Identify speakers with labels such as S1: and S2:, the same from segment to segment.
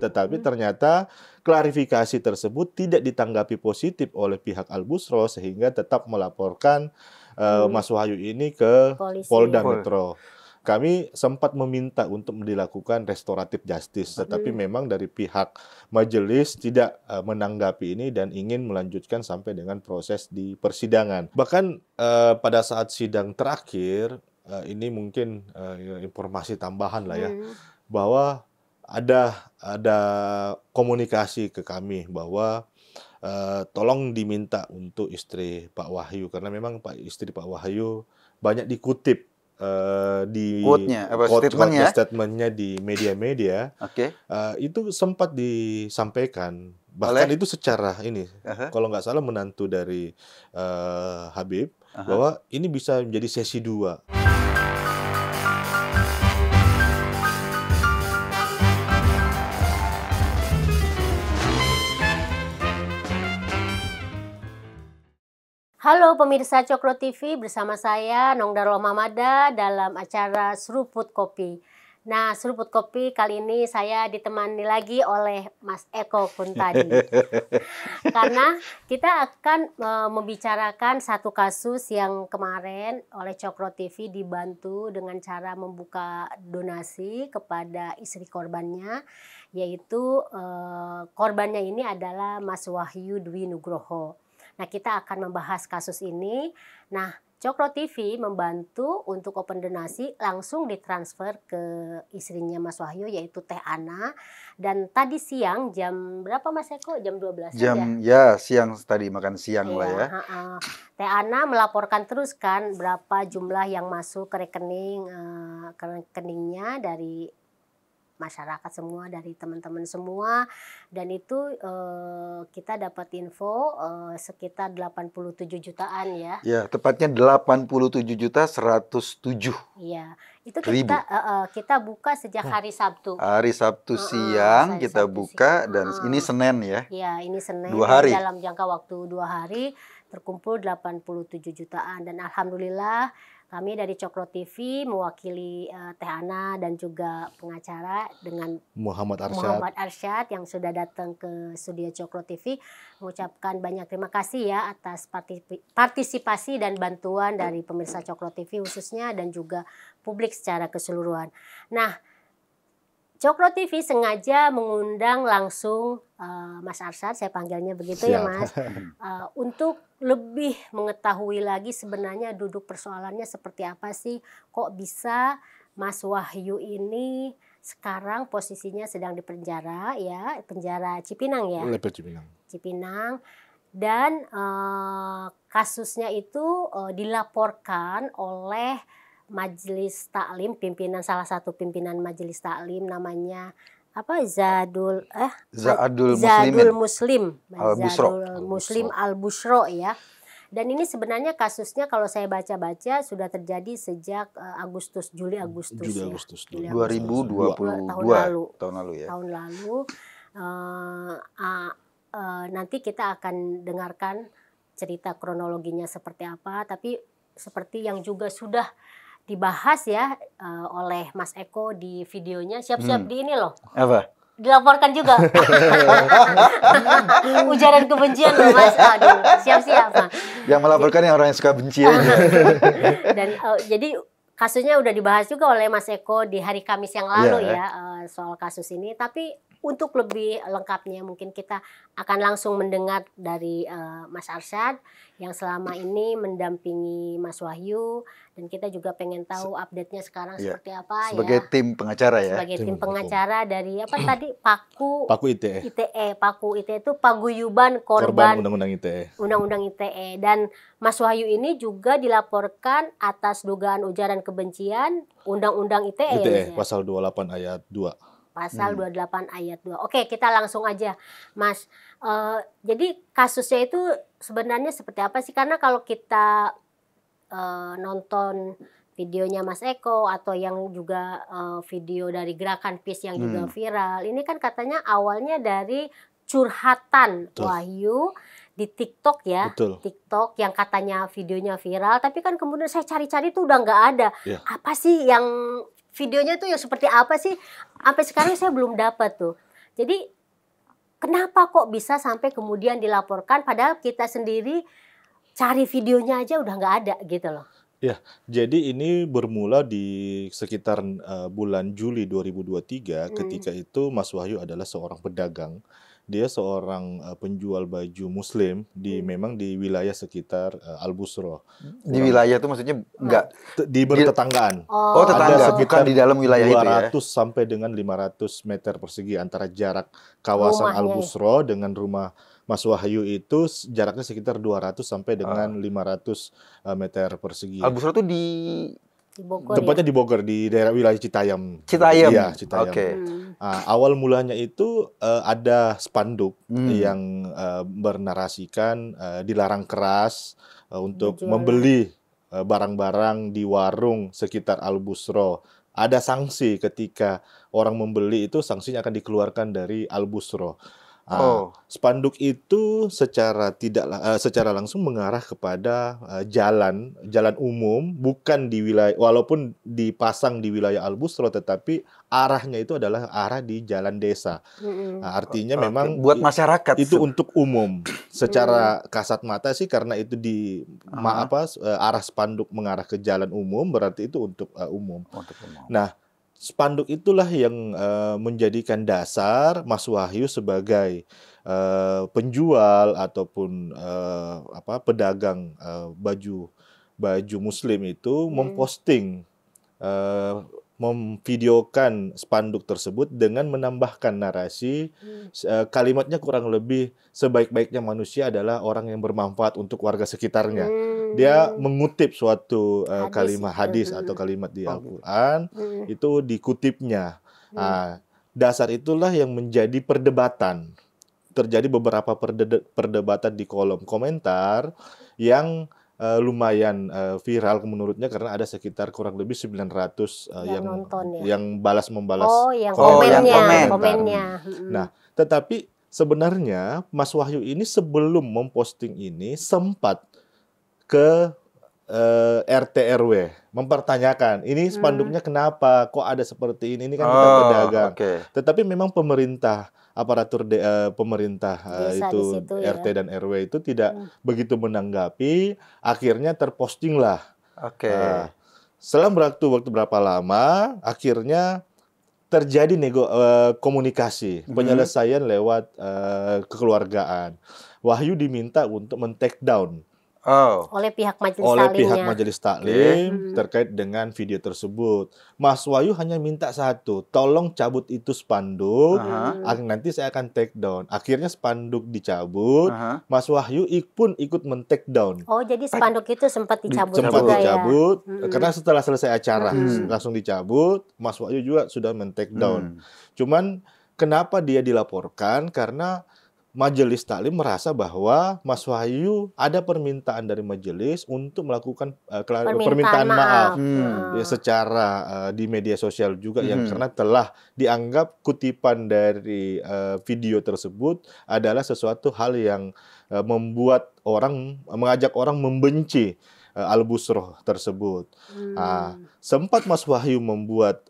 S1: Tetapi ternyata klarifikasi tersebut tidak ditanggapi positif oleh pihak Al-Busro sehingga tetap melaporkan Mas Wahyu ini ke Polda Metro. Kami sempat meminta untuk dilakukan restoratif justice, tetapi memang dari pihak majelis tidak menanggapi ini dan ingin melanjutkan sampai dengan proses di persidangan. Bahkan pada saat sidang terakhir, ini mungkin informasi tambahan lah ya, bahwa ada komunikasi ke kami bahwa tolong diminta untuk istri Pak Wahyu, karena memang istri Pak Wahyu banyak dikutip di statementnya di media-media. Itu sempat disampaikan, bahkan itu secara ini, kalau nggak salah menantu dari Habib, bahwa ini bisa menjadi sesi 2.
S2: Halo pemirsa Cokro TV, bersama saya Nong Darul Mamada dalam acara Seruput Kopi. Nah, Seruput Kopi kali ini saya ditemani lagi oleh Mas Eko Kuntadi. Karena kita akan membicarakan satu kasus yang kemarin oleh Cokro TV dibantu dengan cara membuka donasi kepada istri korbannya, yaitu korbannya ini adalah Mas Wahyu Dwi Nugroho. Nah, kita akan membahas kasus ini. Nah, Cokro TV membantu untuk open donasi langsung ditransfer ke istrinya Mas Wahyu, yaitu Teh Ana. Dan tadi siang jam berapa Mas Eko? Jam 12
S3: ya? Siang tadi, makan siang lah ya.
S2: Teh Ana melaporkan terus kan berapa jumlah yang masuk ke rekeningnya dari masyarakat semua, dari teman-teman semua, dan itu kita dapat info sekitar 87 jutaan ya.
S3: Ya, tepatnya 87.107.000.
S2: Iya, itu kita buka sejak hari Sabtu.
S3: Hari Sabtu siang kita buka dan ini Senin ya.
S2: Iya, ini Senin.
S3: 2 hari.
S2: Dalam jangka waktu 2 hari terkumpul 87 jutaan, dan alhamdulillah kami dari Cokro TV mewakili Teh Ana dan juga pengacara dengan Muhammad Arsyad yang sudah datang ke studio Cokro TV, mengucapkan banyak terima kasih ya atas partisipasi dan bantuan dari pemirsa Cokro TV khususnya dan juga publik secara keseluruhan. Nah, Cokro TV sengaja mengundang langsung Mas Arsyad, saya panggilnya begitu. Siap. Ya Mas, untuk lebih mengetahui lagi sebenarnya duduk persoalannya seperti apa sih, kok bisa Mas Wahyu ini sekarang posisinya sedang di penjara ya, penjara Cipinang ya. Cipinang. Dan kasusnya itu dilaporkan oleh Majelis Taklim, salah satu pimpinan Majelis Taklim namanya Zadul Muslim Al-Busro ya. Dan ini sebenarnya kasusnya kalau saya baca-baca sudah terjadi sejak Juli Agustus
S3: 2022 tahun lalu ya.
S2: Nanti kita akan dengarkan cerita kronologinya seperti apa, tapi seperti yang juga sudah dibahas ya oleh Mas Eko di videonya, siap-siap di ini loh.
S3: Apa?
S2: Dilaporkan juga. Ujaran kebencian loh Mas. Aduh, siap-siap.
S3: Yang melaporkan yang orang yang suka benci aja.
S2: Dan jadi kasusnya udah dibahas juga oleh Mas Eko di hari Kamis yang lalu soal kasus ini. Tapi untuk lebih lengkapnya mungkin kita akan langsung mendengar dari Mas Arsyad yang selama ini mendampingi Mas Wahyu, dan kita juga pengen tahu update-nya sekarang seperti apa
S3: sebagai tim pengacara ya.
S2: Sebagai tim pengacara dari apa tadi Paku
S1: ITE.
S2: Paku ITE itu Paguyuban Korban
S1: Undang-Undang ITE.
S2: Undang-Undang ITE. Dan Mas Wahyu ini juga dilaporkan atas dugaan ujaran kebencian Undang-Undang ITE ya,
S1: pasal 28 ayat 2.
S2: Pasal 28 ayat 2. Oke, kita langsung aja, Mas. Jadi kasusnya itu sebenarnya seperti apa sih? Karena kalau kita nonton videonya Mas Eko atau yang juga video dari Gerakan Peace yang juga viral, ini kan katanya awalnya dari curhatan Wahyu di TikTok ya. TikTok yang katanya videonya viral, tapi kan kemudian saya cari-cari tuh udah nggak ada. Apa sih yang videonya tuh yang seperti apa sih? Sampai sekarang saya belum dapat tuh. Jadi kenapa kok bisa sampai kemudian dilaporkan padahal kita sendiri cari videonya aja udah nggak ada gitu loh.
S1: Ya, jadi ini bermula di sekitar bulan Juli 2023 ketika itu Mas Wahyu adalah seorang pedagang. Dia seorang penjual baju muslim memang di wilayah sekitar Al-Busro.
S3: Di wilayah itu maksudnya enggak
S1: di bertetanggaan.
S3: Oh, tetangga,
S1: ada sekitar
S3: bukan di dalam wilayah
S1: 200
S3: itu ya.
S1: sampai dengan 500 meter persegi antara jarak kawasan
S2: Rumahnya.
S1: Al-Busro dengan rumah Mas Wahyu itu jaraknya sekitar 200 sampai dengan 500 meter persegi.
S3: Al-Busro itu di
S2: Bogor.
S1: Tempatnya di Bogor, di daerah wilayah Citayam.
S3: Citayam.
S1: Iya, Citayam.
S3: Oke.
S1: Awal mulanya itu ada spanduk yang bernarasikan dilarang keras untuk membeli barang-barang di warung sekitar Al-Busro. Ada sanksi ketika orang membeli itu, sanksinya akan dikeluarkan dari Al-Busro. Spanduk itu secara langsung mengarah kepada jalan umum, bukan di wilayah, walaupun dipasang di wilayah Al-Busro, tetapi arahnya itu adalah arah di jalan desa. Artinya memang
S3: buat masyarakat
S1: itu untuk umum. Secara kasat mata sih karena itu arah spanduk mengarah ke jalan umum, berarti itu untuk umum. Nah, spanduk itulah yang menjadikan dasar Mas Wahyu sebagai penjual ataupun pedagang baju muslim itu memposting, memvideokan spanduk tersebut dengan menambahkan narasi, kalimatnya kurang lebih sebaik-baiknya manusia adalah orang yang bermanfaat untuk warga sekitarnya. Dia mengutip suatu kalimat hadis atau kalimat di Al-Quran, itu dikutipnya. Dasar itulah yang menjadi perdebatan. Terjadi beberapa perdebatan di kolom komentar yang lumayan viral menurutnya karena ada sekitar kurang lebih 900 yang membalas
S2: yang komennya.
S1: Nah, tetapi sebenarnya Mas Wahyu ini sebelum memposting ini sempat ke RT RW mempertanyakan ini spanduknya kenapa kok ada seperti ini kan kita pedagang. Tetapi memang aparatur pemerintah itu RT dan RW itu tidak begitu menanggapi, akhirnya terpostinglah. Setelah waktu berapa lama akhirnya terjadi komunikasi, penyelesaian lewat kekeluargaan. Wahyu diminta untuk men-take down
S2: oleh pihak majelis
S1: taklim terkait dengan video tersebut. Mas Wahyu hanya minta satu, tolong cabut itu spanduk, nanti saya akan take down. Akhirnya spanduk dicabut, Mas Wahyu pun ikut men-take down.
S2: Oh, jadi spanduk itu sempat dicabut
S1: karena setelah selesai acara langsung dicabut. Mas Wahyu juga sudah men-take down. Cuman kenapa dia dilaporkan? Karena Majelis Taklim merasa bahwa Mas Wahyu ada permintaan dari majelis untuk melakukan permintaan maaf ya, secara di media sosial juga yang karena telah dianggap kutipan dari video tersebut adalah sesuatu hal yang mengajak orang membenci Al-Busro tersebut. Sempat Mas Wahyu membuat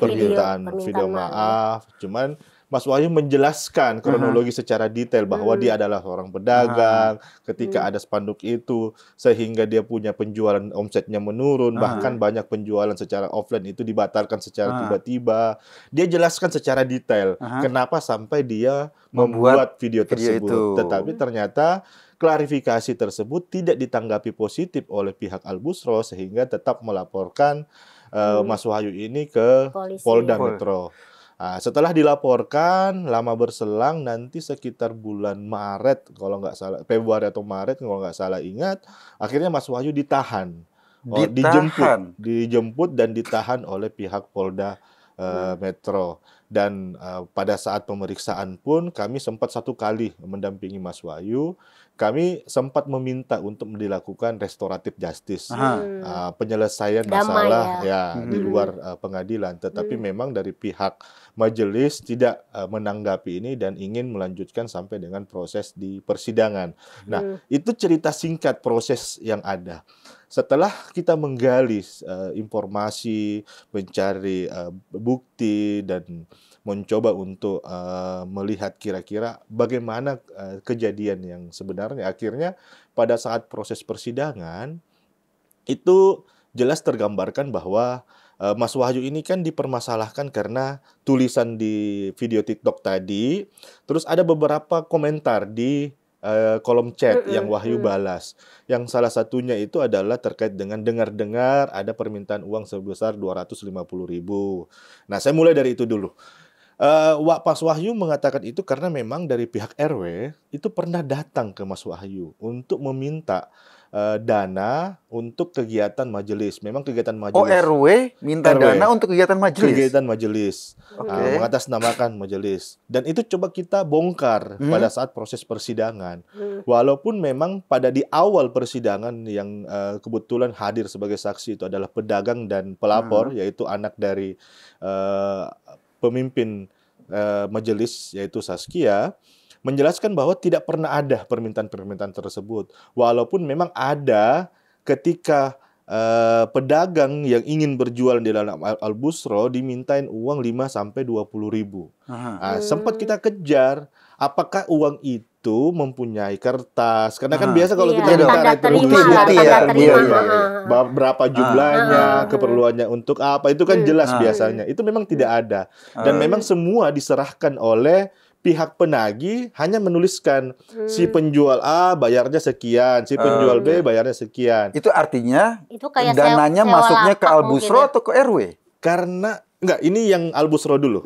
S1: permintaan video maaf, cuman Mas Wahyu menjelaskan kronologi secara detail bahwa dia adalah seorang pedagang ketika ada spanduk itu sehingga dia punya penjualan, omsetnya menurun, bahkan banyak penjualan secara offline itu dibatalkan secara tiba-tiba. Dia jelaskan secara detail kenapa sampai dia membuat video tersebut. Tetapi ternyata klarifikasi tersebut tidak ditanggapi positif oleh pihak Al-Busro sehingga tetap melaporkan Mas Wahyu ini ke Polda Metro. Setelah dilaporkan, lama berselang, nanti sekitar bulan Maret, kalau nggak salah, Februari atau Maret, kalau nggak salah ingat, akhirnya Mas Wahyu ditahan. Dijemput dan ditahan oleh pihak Polda Metro. Dan pada saat pemeriksaan pun kami sempat satu kali mendampingi Mas Wahyu. Kami sempat meminta untuk dilakukan restoratif justice, penyelesaian masalah di luar pengadilan. Tetapi memang dari pihak majelis tidak menanggapi ini dan ingin melanjutkan sampai dengan proses di persidangan. Nah, itu cerita singkat proses yang ada. Setelah kita menggali informasi, mencari bukti dan mencoba untuk melihat kira-kira bagaimana kejadian yang sebenarnya. Akhirnya pada saat proses persidangan itu jelas tergambarkan bahwa Mas Wahyu ini kan dipermasalahkan karena tulisan di video TikTok tadi, terus ada beberapa komentar di kolom chat yang Wahyu balas. Yang salah satunya itu adalah terkait dengan dengar-dengar ada permintaan uang sebesar 250.000. Nah, saya mulai dari itu dulu. Pas Wahyu mengatakan itu karena memang dari pihak RW itu pernah datang ke Mas Wahyu untuk meminta dana untuk kegiatan majelis. Memang kegiatan majelis.
S3: Oh, RW minta dana untuk kegiatan majelis?
S1: Kegiatan majelis. Mengatasnamakan majelis. Dan itu coba kita bongkar pada saat proses persidangan. Walaupun memang pada di awal persidangan yang kebetulan hadir sebagai saksi itu adalah pedagang dan pelapor, yaitu anak dari pemimpin majelis, yaitu Saskia, menjelaskan bahwa tidak pernah ada permintaan-permintaan tersebut. Walaupun memang ada ketika pedagang yang ingin berjualan di dalam Al-Busro dimintain uang 5-20 ribu. Sempat kita kejar, apakah uang itu mempunyai kertas? Karena kan biasa kalau kita minta retribusi, berapa jumlahnya, keperluannya untuk apa, itu kan jelas biasanya. Itu memang tidak ada. Dan memang semua diserahkan oleh pihak penagih, hanya menuliskan si penjual A bayarnya sekian, si penjual B bayarnya sekian.
S3: Itu artinya
S2: itu kayak
S3: dananya masuknya ke Al-Busro atau ke RW?
S1: Karena enggak, ini yang Al-Busro dulu.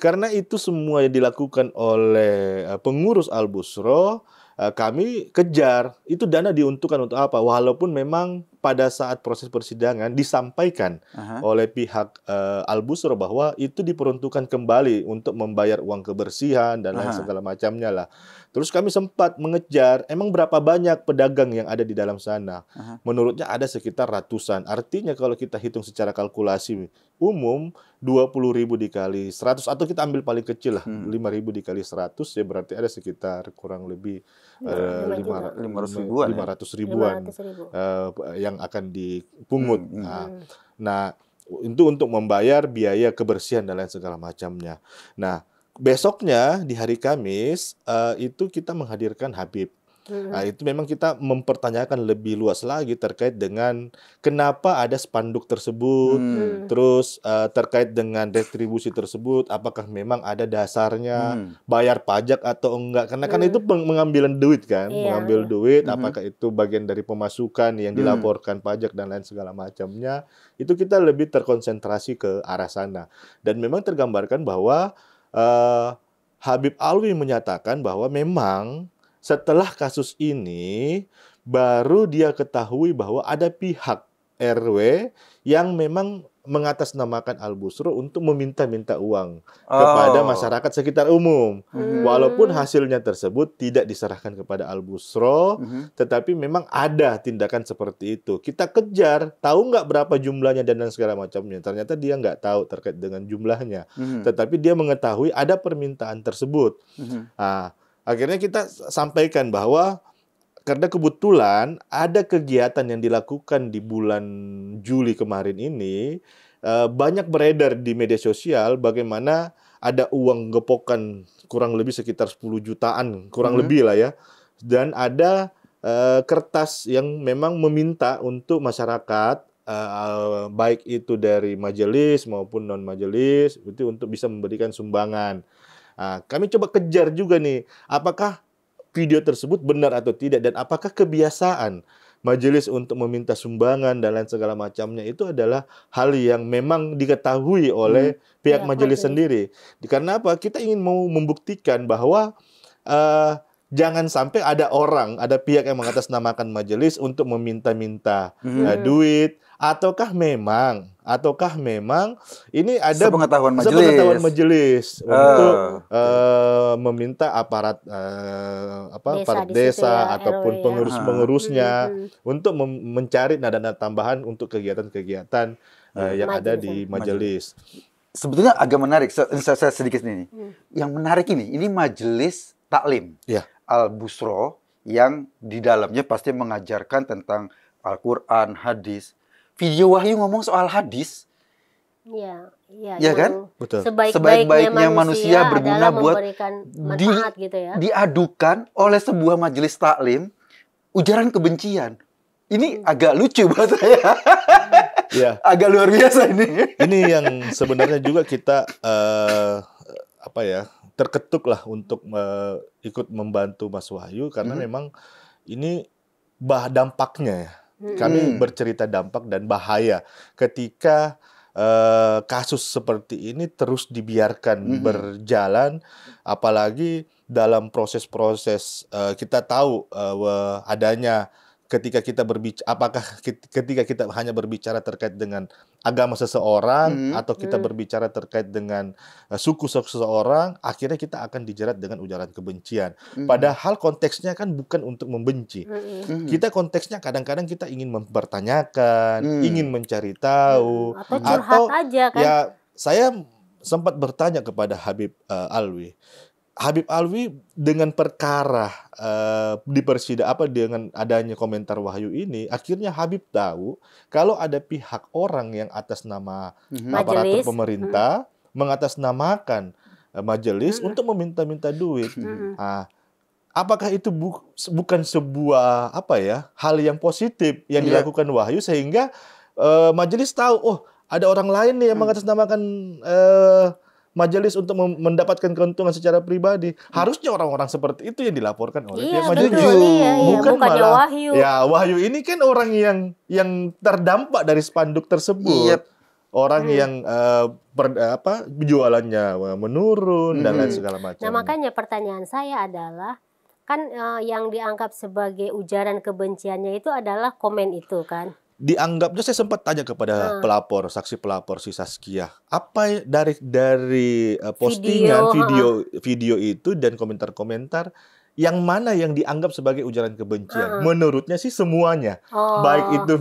S1: Karena itu semua yang dilakukan oleh pengurus Al-Busro, kami kejar itu dana diuntukkan untuk apa, walaupun memang pada saat proses persidangan disampaikan oleh pihak Al-Busro bahwa itu diperuntukkan kembali untuk membayar uang kebersihan dan lain segala macamnya lah. Terus kami sempat mengejar, emang berapa banyak pedagang yang ada di dalam sana. Menurutnya ada sekitar ratusan. Artinya kalau kita hitung secara kalkulasi umum, 20.000 dikali 100, atau kita ambil paling kecil lah, 5.000 dikali 100, ya berarti ada sekitar kurang lebih 500 ribuan yang akan dipungut. Nah, itu untuk membayar biaya kebersihan dan lain segala macamnya. Nah, besoknya di hari Kamis itu kita menghadirkan Habib. Nah, itu memang kita mempertanyakan lebih luas lagi terkait dengan kenapa ada spanduk tersebut, terus terkait dengan retribusi tersebut, apakah memang ada dasarnya, bayar pajak atau enggak, karena kan itu pengambilan duit kan, mengambil duit, apakah itu bagian dari pemasukan yang dilaporkan pajak dan lain segala macamnya, itu kita lebih terkonsentrasi ke arah sana. Dan memang tergambarkan bahwa Habib Alwi menyatakan bahwa memang setelah kasus ini, baru dia ketahui bahwa ada pihak RW yang memang mengatasnamakan Al-Busro untuk meminta-minta uang kepada masyarakat sekitar umum. Walaupun hasilnya tersebut tidak diserahkan kepada Al-Busro, tetapi memang ada tindakan seperti itu. Kita kejar, tahu nggak berapa jumlahnya dan segala macamnya. Ternyata dia nggak tahu terkait dengan jumlahnya. Tetapi dia mengetahui ada permintaan tersebut. Nah, akhirnya kita sampaikan bahwa karena kebetulan ada kegiatan yang dilakukan di bulan Juli kemarin ini, banyak beredar di media sosial bagaimana ada uang gepokan kurang lebih sekitar 10 jutaan, kurang lebih lah ya. Dan ada kertas yang memang meminta untuk masyarakat, baik itu dari majelis maupun non-majelis, itu untuk bisa memberikan sumbangan. Nah, kami coba kejar juga nih, apakah video tersebut benar atau tidak, dan apakah kebiasaan majelis untuk meminta sumbangan dan lain segala macamnya itu adalah hal yang memang diketahui oleh pihak majelis sendiri. Karena apa? Kita ingin mau membuktikan bahwa jangan sampai ada pihak yang mengatasnamakan majelis untuk meminta-minta duit, ataukah memang ini ada sepengetahuan majelis untuk meminta aparat desa ataupun pengurusnya untuk mencari dana tambahan untuk kegiatan-kegiatan yang ada di majelis.
S3: Sebetulnya agak menarik, saya sedikit ini. Yang menarik ini majelis taklim Al-Busro yang di dalamnya pasti mengajarkan tentang Al-Quran, hadis. Video Wahyu ngomong soal hadis.
S2: Iya,
S3: ya kan?
S1: Betul.
S2: Sebaik-baiknya
S3: manusia berguna buat
S2: manfaat, gitu ya.
S3: Diadukan oleh sebuah majelis taklim ujaran kebencian. Ini agak lucu buat saya.
S1: Ya.
S3: Agak luar biasa ini.
S1: Ini yang sebenarnya juga kita terketuk lah untuk ikut membantu Mas Wahyu karena memang ini dampaknya ya. Kami bercerita dampak dan bahaya ketika kasus seperti ini terus dibiarkan berjalan, apalagi dalam proses-proses kita tahu adanya ketika kita ketika kita hanya berbicara terkait dengan agama seseorang atau kita berbicara terkait dengan suku seseorang, akhirnya kita akan dijerat dengan ujaran kebencian. Padahal konteksnya kan bukan untuk membenci. Kita konteksnya kadang-kadang kita ingin mempertanyakan, ingin mencari tahu,
S2: atau curhat aja kan.
S1: Ya, saya sempat bertanya kepada Habib Alwi. Habib Alwi dengan perkara di persidangan dengan adanya komentar Wahyu ini, akhirnya Habib tahu kalau ada pihak orang yang atas nama aparatur pemerintah mengatasnamakan majelis untuk meminta-minta duit. Nah, apakah itu bukan sebuah hal yang positif yang dilakukan Wahyu sehingga majelis tahu, oh ada orang lain nih yang mengatasnamakan majelis untuk mendapatkan keuntungan secara pribadi. Harusnya orang-orang seperti itu yang dilaporkan oleh pihak majelis. Bukan malah
S2: Wahyu.
S1: Ya, Wahyu ini kan orang yang terdampak dari spanduk tersebut. Orang yang jualannya menurun dan lain segala macam.
S2: Nah, makanya pertanyaan saya adalah kan yang dianggap sebagai ujaran kebenciannya itu adalah komen itu kan.
S1: Dianggapnya, saya sempat tanya kepada saksi pelapor si Saskia, apa dari postingan video itu dan komentar-komentar yang mana yang dianggap sebagai ujaran kebencian? Menurutnya sih semuanya, baik itu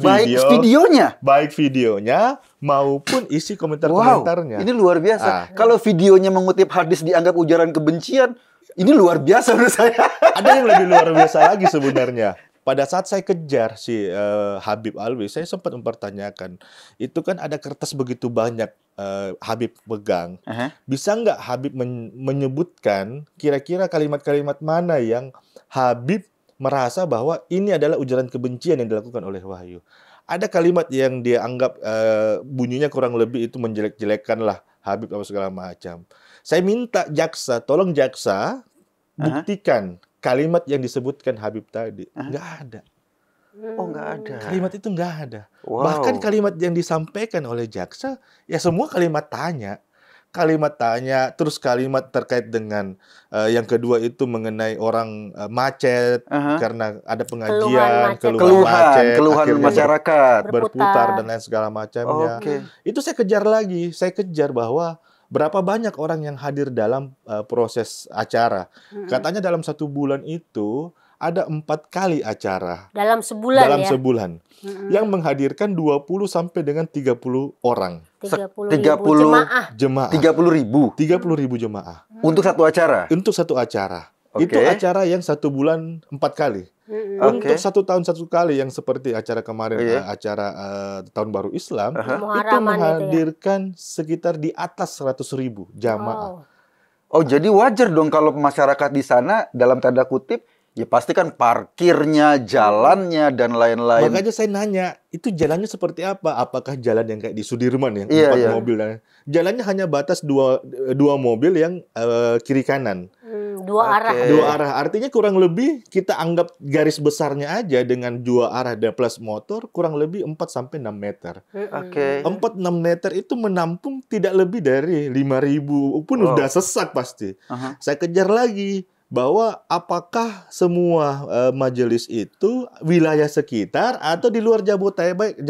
S1: baik videonya maupun isi komentar-komentarnya.
S3: Ini luar biasa. Kalau videonya mengutip hadis dianggap ujaran kebencian, ini luar biasa menurut saya.
S1: Ada yang lebih luar biasa lagi sebenarnya. Pada saat saya kejar si Habib Alwi, saya sempat mempertanyakan, itu kan ada kertas begitu banyak Habib pegang. Bisa nggak Habib menyebutkan kira-kira kalimat-kalimat mana yang Habib merasa bahwa ini adalah ujaran kebencian yang dilakukan oleh Wahyu? Ada kalimat yang dia anggap bunyinya kurang lebih itu menjelek-jelekkan lah Habib apa segala macam. Saya minta jaksa, tolong jaksa buktikan kalimat yang disebutkan Habib tadi. Nggak ada.
S3: Oh, nggak ada.
S1: Kalimat itu nggak ada. Bahkan kalimat yang disampaikan oleh jaksa, ya semua kalimat tanya. Kalimat tanya, terus kalimat terkait dengan yang kedua itu mengenai orang macet, karena ada pengajian,
S3: keluhan masyarakat,
S1: berputar dan lain segala macamnya. Itu saya kejar lagi. Saya kejar bahwa berapa banyak orang yang hadir dalam proses acara. Katanya dalam 1 bulan itu ada 4 kali acara.
S2: Dalam sebulan
S1: dalam sebulan. Yang menghadirkan 20 sampai dengan 30 orang.
S2: 30 jemaah.
S3: 30.000
S1: jemaah.
S3: Untuk satu acara?
S1: Untuk satu acara. Itu acara yang 1 bulan 4 kali. Untuk 1 tahun 1 kali yang seperti acara kemarin, acara Tahun Baru Islam, itu menghadirkan sekitar di atas 100.000 jamaah.
S3: Oh, jadi wajar dong kalau masyarakat di sana dalam tanda kutip, ya pasti kan parkirnya, jalannya, dan lain-lain.
S1: Makanya saya nanya, itu jalannya seperti apa? Apakah jalan yang kayak di Sudirman yang 4 mobil? Jalannya hanya batas dua mobil yang kiri kanan.
S2: 2 arah.
S1: 2 arah. Artinya kurang lebih kita anggap garis besarnya aja dengan 2 arah dan plus motor kurang lebih 4-6 meter. 4-6 meter itu menampung tidak lebih dari 5.000 pun udah sesak pasti. Saya kejar lagi bahwa apakah semua majelis itu wilayah sekitar atau di luar Jabodetabek.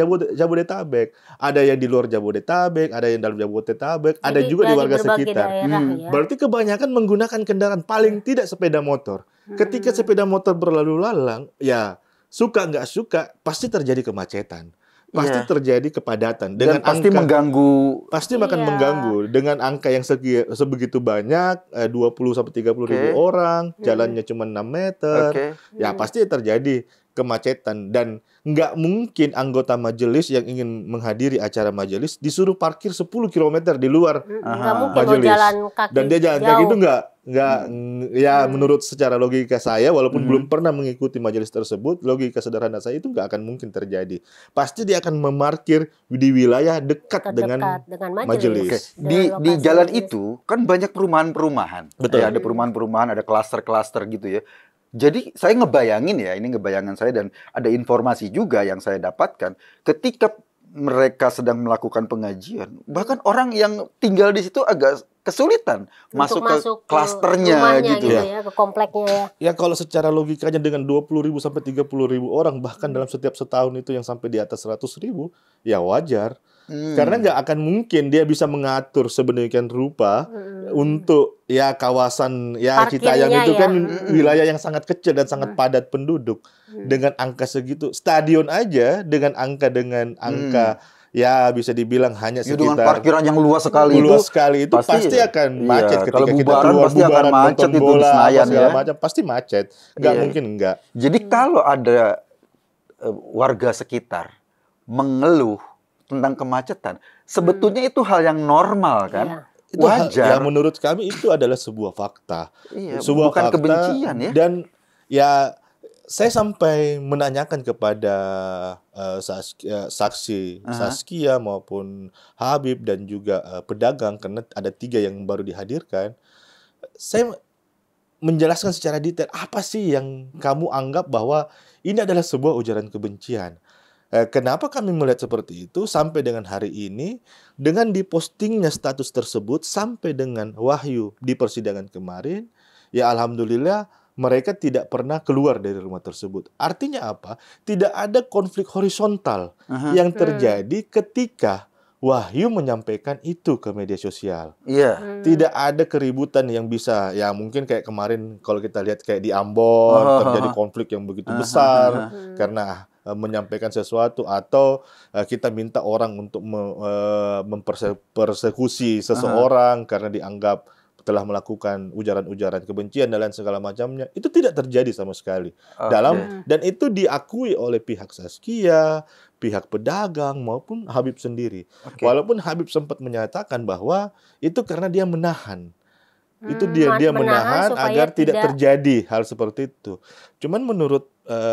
S1: Ada yang di luar Jabodetabek, ada yang dalam Jabodetabek, ada juga di warga sekitar. Berarti kebanyakan menggunakan kendaraan, paling tidak sepeda motor. Ketika sepeda motor berlalu lalang, ya suka nggak suka pasti terjadi kemacetan. Pasti terjadi kepadatan dengan
S3: pasti
S1: angka,
S3: mengganggu.
S1: Pasti akan mengganggu dengan angka yang sebegitu banyak, 20 sampai 30 ribu orang, jalannya cuma 6 meter. Ya pasti terjadi kemacetan, dan nggak mungkin anggota majelis yang ingin menghadiri acara majelis disuruh parkir 10 km di luar majelis.
S2: Jalan kaki
S1: dan dia jalan kaki itu nggak ya menurut secara logika saya, walaupun belum pernah mengikuti majelis tersebut, logika sederhana saya itu nggak akan mungkin terjadi. Pasti dia akan memarkir di wilayah dekat dengan majelis.
S3: Di jalan itu kan banyak perumahan-perumahan.
S1: Betul.
S3: Ya, ada perumahan-perumahan, ada klaster-klaster gitu ya. Jadi saya ngebayangin ya, ini ngebayangan saya, dan ada informasi juga yang saya dapatkan ketika mereka sedang melakukan pengajian, bahkan orang yang tinggal di situ agak kesulitan masuk ke klasternya gitu
S2: ya, ke kompleknya ya.
S1: Ya kalau secara logikanya dengan 20.000 sampai 30.000 orang bahkan dalam setiap setahun itu yang sampai di atas 100.000, ya wajar. Karena nggak akan mungkin dia bisa mengatur sedemikian rupa untuk ya kawasan ya kita yang itu kan wilayah yang sangat kecil dan sangat padat penduduk dengan angka segitu. Stadion aja dengan angka ya bisa dibilang hanya sekitar
S3: dengan parkiran yang luas sekali itu
S1: pasti akan macet. Ketika
S3: kalau
S1: kita
S3: bubaran pasti akan macet itu di Senayan ya.
S1: Macam pasti macet. Nggak mungkin enggak.
S3: Jadi kalau ada warga sekitar mengeluh tentang kemacetan, sebetulnya itu hal yang normal kan?
S1: Itu wajar. Ya menurut kami itu adalah sebuah fakta. Sebuah
S3: bukan
S1: fakta,
S3: kebencian ya.
S1: Dan ya saya sampai menanyakan kepada saksi Saskia maupun Habib dan juga pedagang, karena ada 3 yang baru dihadirkan. Saya menjelaskan secara detail apa sih yang kamu anggap bahwa ini adalah sebuah ujaran kebencian. Kenapa kami melihat seperti itu sampai dengan hari ini, dengan dipostingnya status tersebut sampai dengan Wahyu di persidangan kemarin, ya alhamdulillah mereka tidak pernah keluar dari rumah tersebut. Artinya apa? Tidak ada konflik horizontal yang terjadi ketika Wahyu menyampaikan itu ke media sosial. Tidak ada keributan yang bisa, ya mungkin kayak kemarin kalau kita lihat kayak di Ambon terjadi konflik yang begitu besar karena menyampaikan sesuatu, atau kita minta orang untuk mempersekusi seseorang karena dianggap telah melakukan ujaran-ujaran kebencian dan lain segala macamnya. Itu tidak terjadi sama sekali. Dan itu diakui oleh pihak Saskia, pihak pedagang maupun Habib sendiri. Walaupun Habib sempat menyatakan bahwa itu karena dia menahan. Itu dia menahan agar tidak terjadi hal seperti itu. Cuman menurut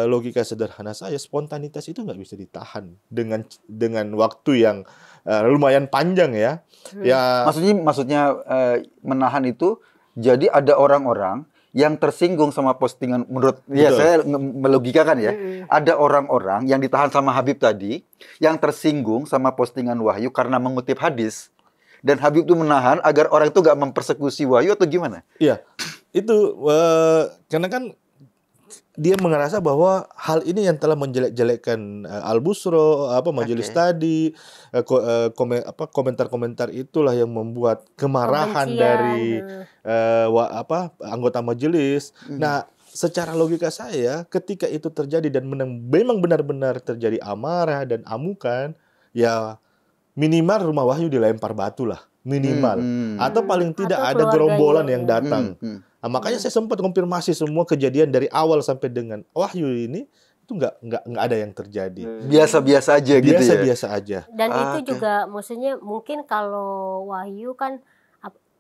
S1: logika sederhana saya, spontanitas itu nggak bisa ditahan dengan waktu yang lumayan panjang ya. Ya
S3: maksudnya menahan itu, jadi ada orang-orang yang tersinggung sama postingan, menurut ya saya melogikakan ya. Ada orang-orang yang ditahan sama Habib tadi yang tersinggung sama postingan Wahyu karena mengutip hadis. Dan Habib itu menahan agar orang itu nggak mempersekusi Wahyu atau gimana?
S1: Iya, itu karena kan dia merasa bahwa hal ini yang telah menjelek-jelekkan Al-Busro, majelis tadi, komentar-komentar itulah yang membuat kemarahan dari anggota majelis. Nah, secara logika saya, ketika itu terjadi dan memang benar-benar terjadi amarah dan amukan, ya minimal rumah Wahyu dilempar batu lah, minimal. Atau paling tidak ada gerombolan yang datang. Nah, makanya saya sempat konfirmasi semua kejadian dari awal sampai dengan Wahyu ini, itu nggak ada yang terjadi.
S3: Biasa-biasa aja gitu ya?
S1: Biasa-biasa aja.
S2: Dan itu juga maksudnya mungkin kalau Wahyu kan,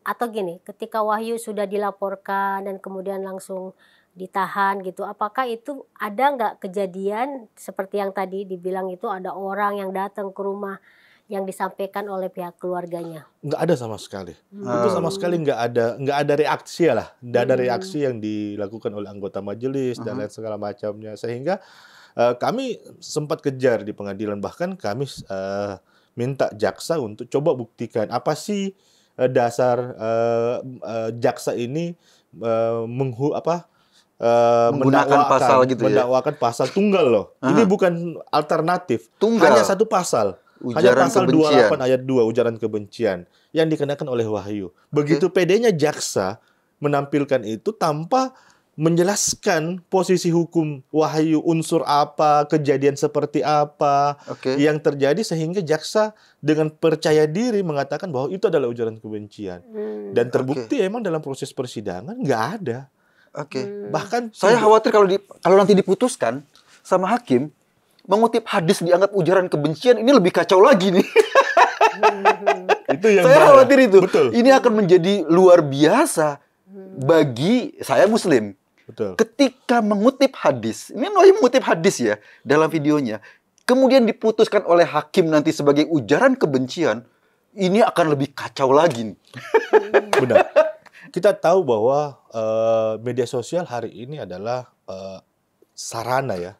S2: atau gini, ketika Wahyu sudah dilaporkan dan kemudian langsung ditahan gitu, apakah itu ada nggak kejadian seperti yang tadi dibilang itu ada orang yang datang ke rumah yang disampaikan oleh pihak keluarganya?
S1: Nggak ada sama sekali. Itu sama sekali nggak ada reaksi lah. Nggak ada reaksi yang dilakukan oleh anggota majelis dan lain segala macamnya. Sehingga kami sempat kejar di pengadilan. Bahkan kami minta jaksa untuk coba buktikan apa sih dasar jaksa ini
S3: menggunakan pasal gitu ya?
S1: Mendakwakan pasal tunggal loh. Ini bukan alternatif.
S3: Tunggal.
S1: Hanya satu pasal. Hanya pasal 28 ayat 2 ujaran kebencian yang dikenakan oleh Wahyu. Begitu pedenya jaksa menampilkan itu tanpa menjelaskan posisi hukum Wahyu, unsur apa, kejadian seperti apa yang terjadi, sehingga jaksa dengan percaya diri mengatakan bahwa itu adalah ujaran kebencian. Dan terbukti emang dalam proses persidangan nggak ada.
S3: Bahkan saya khawatir kalau nanti diputuskan sama hakim, mengutip hadis dianggap ujaran kebencian, ini lebih kacau lagi nih.
S1: Itu yang
S3: saya khawatir itu.
S1: Betul.
S3: Ini akan menjadi luar biasa bagi saya Muslim.
S1: Betul.
S3: Ketika mengutip hadis, ini Wahyu mengutip hadis ya dalam videonya, kemudian diputuskan oleh hakim nanti sebagai ujaran kebencian, ini akan lebih kacau lagi nih.
S1: Benar. Kita tahu bahwa media sosial hari ini adalah sarana ya,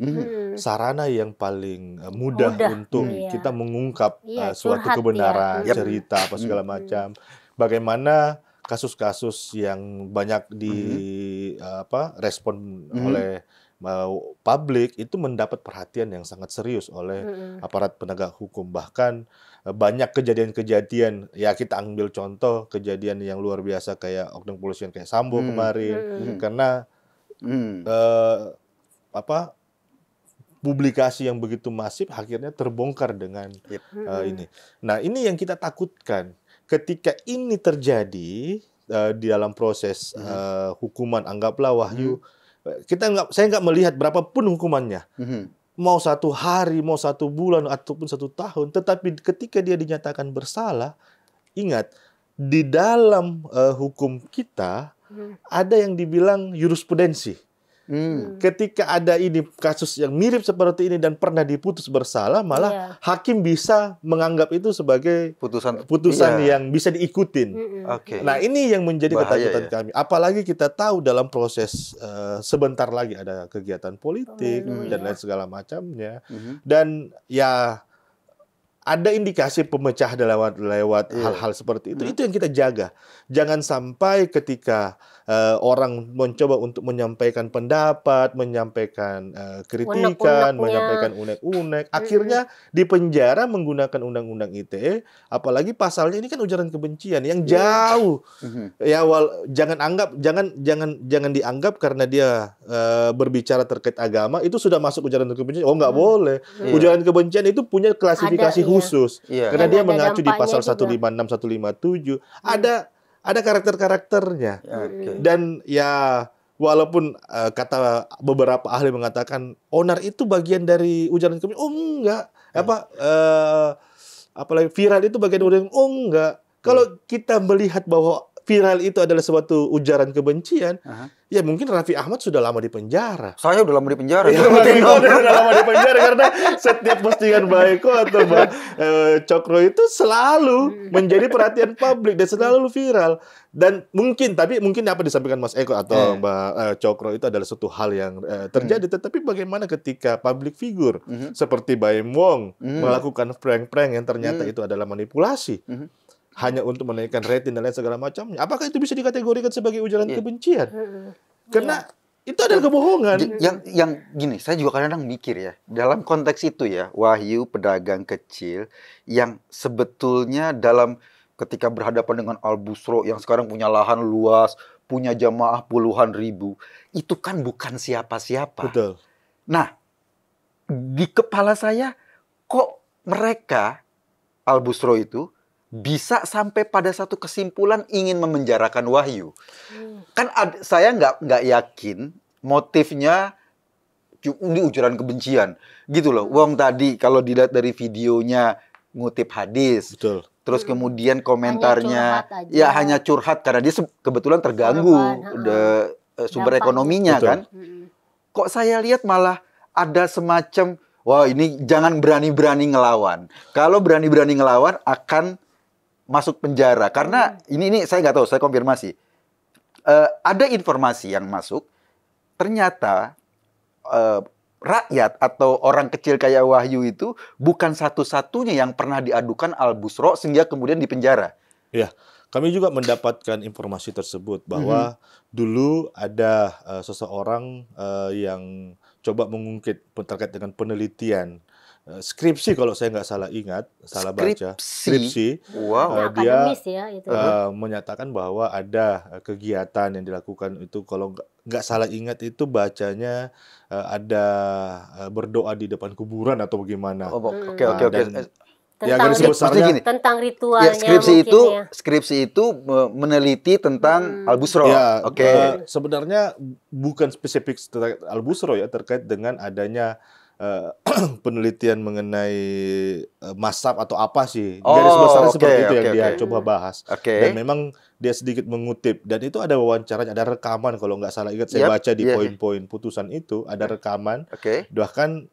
S1: sarana yang paling mudah untuk kita mengungkap suatu kebenaran, cerita apa segala macam. Bagaimana kasus-kasus yang banyak respon oleh publik itu mendapat perhatian yang sangat serius oleh aparat penegak hukum. Bahkan banyak kejadian-kejadian, ya kita ambil contoh kejadian yang luar biasa kayak oknum kepolisian kayak Sambo kemarin, karena publikasi yang begitu masif akhirnya terbongkar dengan ini. Nah, ini yang kita takutkan ketika ini terjadi di dalam proses hukuman, anggaplah Wahyu, saya nggak melihat berapapun hukumannya, mau 1 hari, mau 1 bulan ataupun 1 tahun, tetapi ketika dia dinyatakan bersalah, ingat di dalam hukum kita ada yang dibilang jurisprudensi. Ketika ada ini kasus yang mirip seperti ini dan pernah diputus bersalah, malah hakim bisa menganggap itu sebagai putusan yang bisa diikutin. Nah, ini yang menjadi ketakutan kami. Apalagi kita tahu dalam proses sebentar lagi ada kegiatan politik dan lain segala macamnya. Dan ya ada indikasi pemecah lewat hal-hal seperti itu. Itu yang kita jaga. Jangan sampai ketika orang mencoba untuk menyampaikan pendapat, menyampaikan kritikan, menyampaikan unek-unek, akhirnya dipenjara menggunakan undang-undang ITE, apalagi pasalnya ini kan ujaran kebencian yang jauh. Ya, jangan dianggap karena dia berbicara terkait agama itu sudah masuk ujaran kebencian. Oh, nggak boleh. Ujaran kebencian itu punya klasifikasi khusus. Karena dia mengacu di pasal 156, 157. Ada karakter-karakternya. Dan ya walaupun kata beberapa ahli mengatakan onar itu bagian dari ujaran kebencian. Oh, enggak. Apalagi viral itu bagian dari oh, enggak. Kalau kita melihat bahwa viral itu adalah suatu ujaran kebencian, ya mungkin Raffi Ahmad sudah lama di penjara.
S3: Saya udah lama di penjara.
S1: Ya, udah lama di penjara karena setiap postingan Baiko atau Cokro itu selalu menjadi perhatian publik dan selalu viral. Dan mungkin apa disampaikan Mas Eko atau Mbak Cokro itu adalah suatu hal yang terjadi. Tetapi bagaimana ketika public figure seperti Baim Wong melakukan prank-prank yang ternyata itu adalah manipulasi. Hanya untuk menaikkan rating dan lain segala macamnya. Apakah itu bisa dikategorikan sebagai ujaran kebencian? Karena itu adalah kebohongan.
S3: Yang gini, saya juga kadang-kadang mikir ya, dalam konteks itu ya, Wahyu pedagang kecil yang sebetulnya dalam ketika berhadapan dengan Al-Busro yang sekarang punya lahan luas, punya jamaah puluhan ribu, itu kan bukan siapa-siapa.
S1: Betul.
S3: Nah, di kepala saya kok mereka Al-Busro itu bisa sampai pada satu kesimpulan ingin memenjarakan Wahyu. Kan saya nggak yakin motifnya ini ujaran kebencian. Gitu loh. Wong tadi kalau dilihat dari videonya ngutip hadis.
S1: Betul.
S3: Terus kemudian komentarnya hanya curhat karena dia kebetulan terganggu sumber ekonominya kan. Kok saya lihat malah ada semacam wah ini jangan berani-berani ngelawan. Kalau berani-berani ngelawan akan masuk penjara. Karena ini saya nggak tahu, saya konfirmasi. Ada informasi yang masuk, ternyata rakyat atau orang kecil kayak Wahyu itu bukan satu-satunya yang pernah diadukan Al-Busro sehingga kemudian dipenjara.
S1: Ya, kami juga mendapatkan informasi tersebut bahwa dulu ada seseorang yang coba mengungkit terkait dengan penelitian skripsi kalau saya nggak salah ingat, salah baca. Skripsi.
S3: Wow.
S1: Dia menyatakan bahwa ada kegiatan yang dilakukan itu kalau nggak salah ingat itu bacanya ada berdoa di depan kuburan atau bagaimana.
S3: Oke.
S2: Tentang,
S3: gini,
S2: tentang ritualnya
S3: skripsi itu meneliti tentang Al-Busro.
S1: Ya, sebenarnya bukan spesifik terkait Al-Busro ya, terkait dengan adanya penelitian mengenai mazhab atau apa sih. Garis besarnya seperti itu yang dia coba bahas. Dan memang dia sedikit mengutip, dan itu ada wawancaranya, ada rekaman kalau nggak salah ingat saya baca di poin-poin putusan itu ada rekaman. Bahkan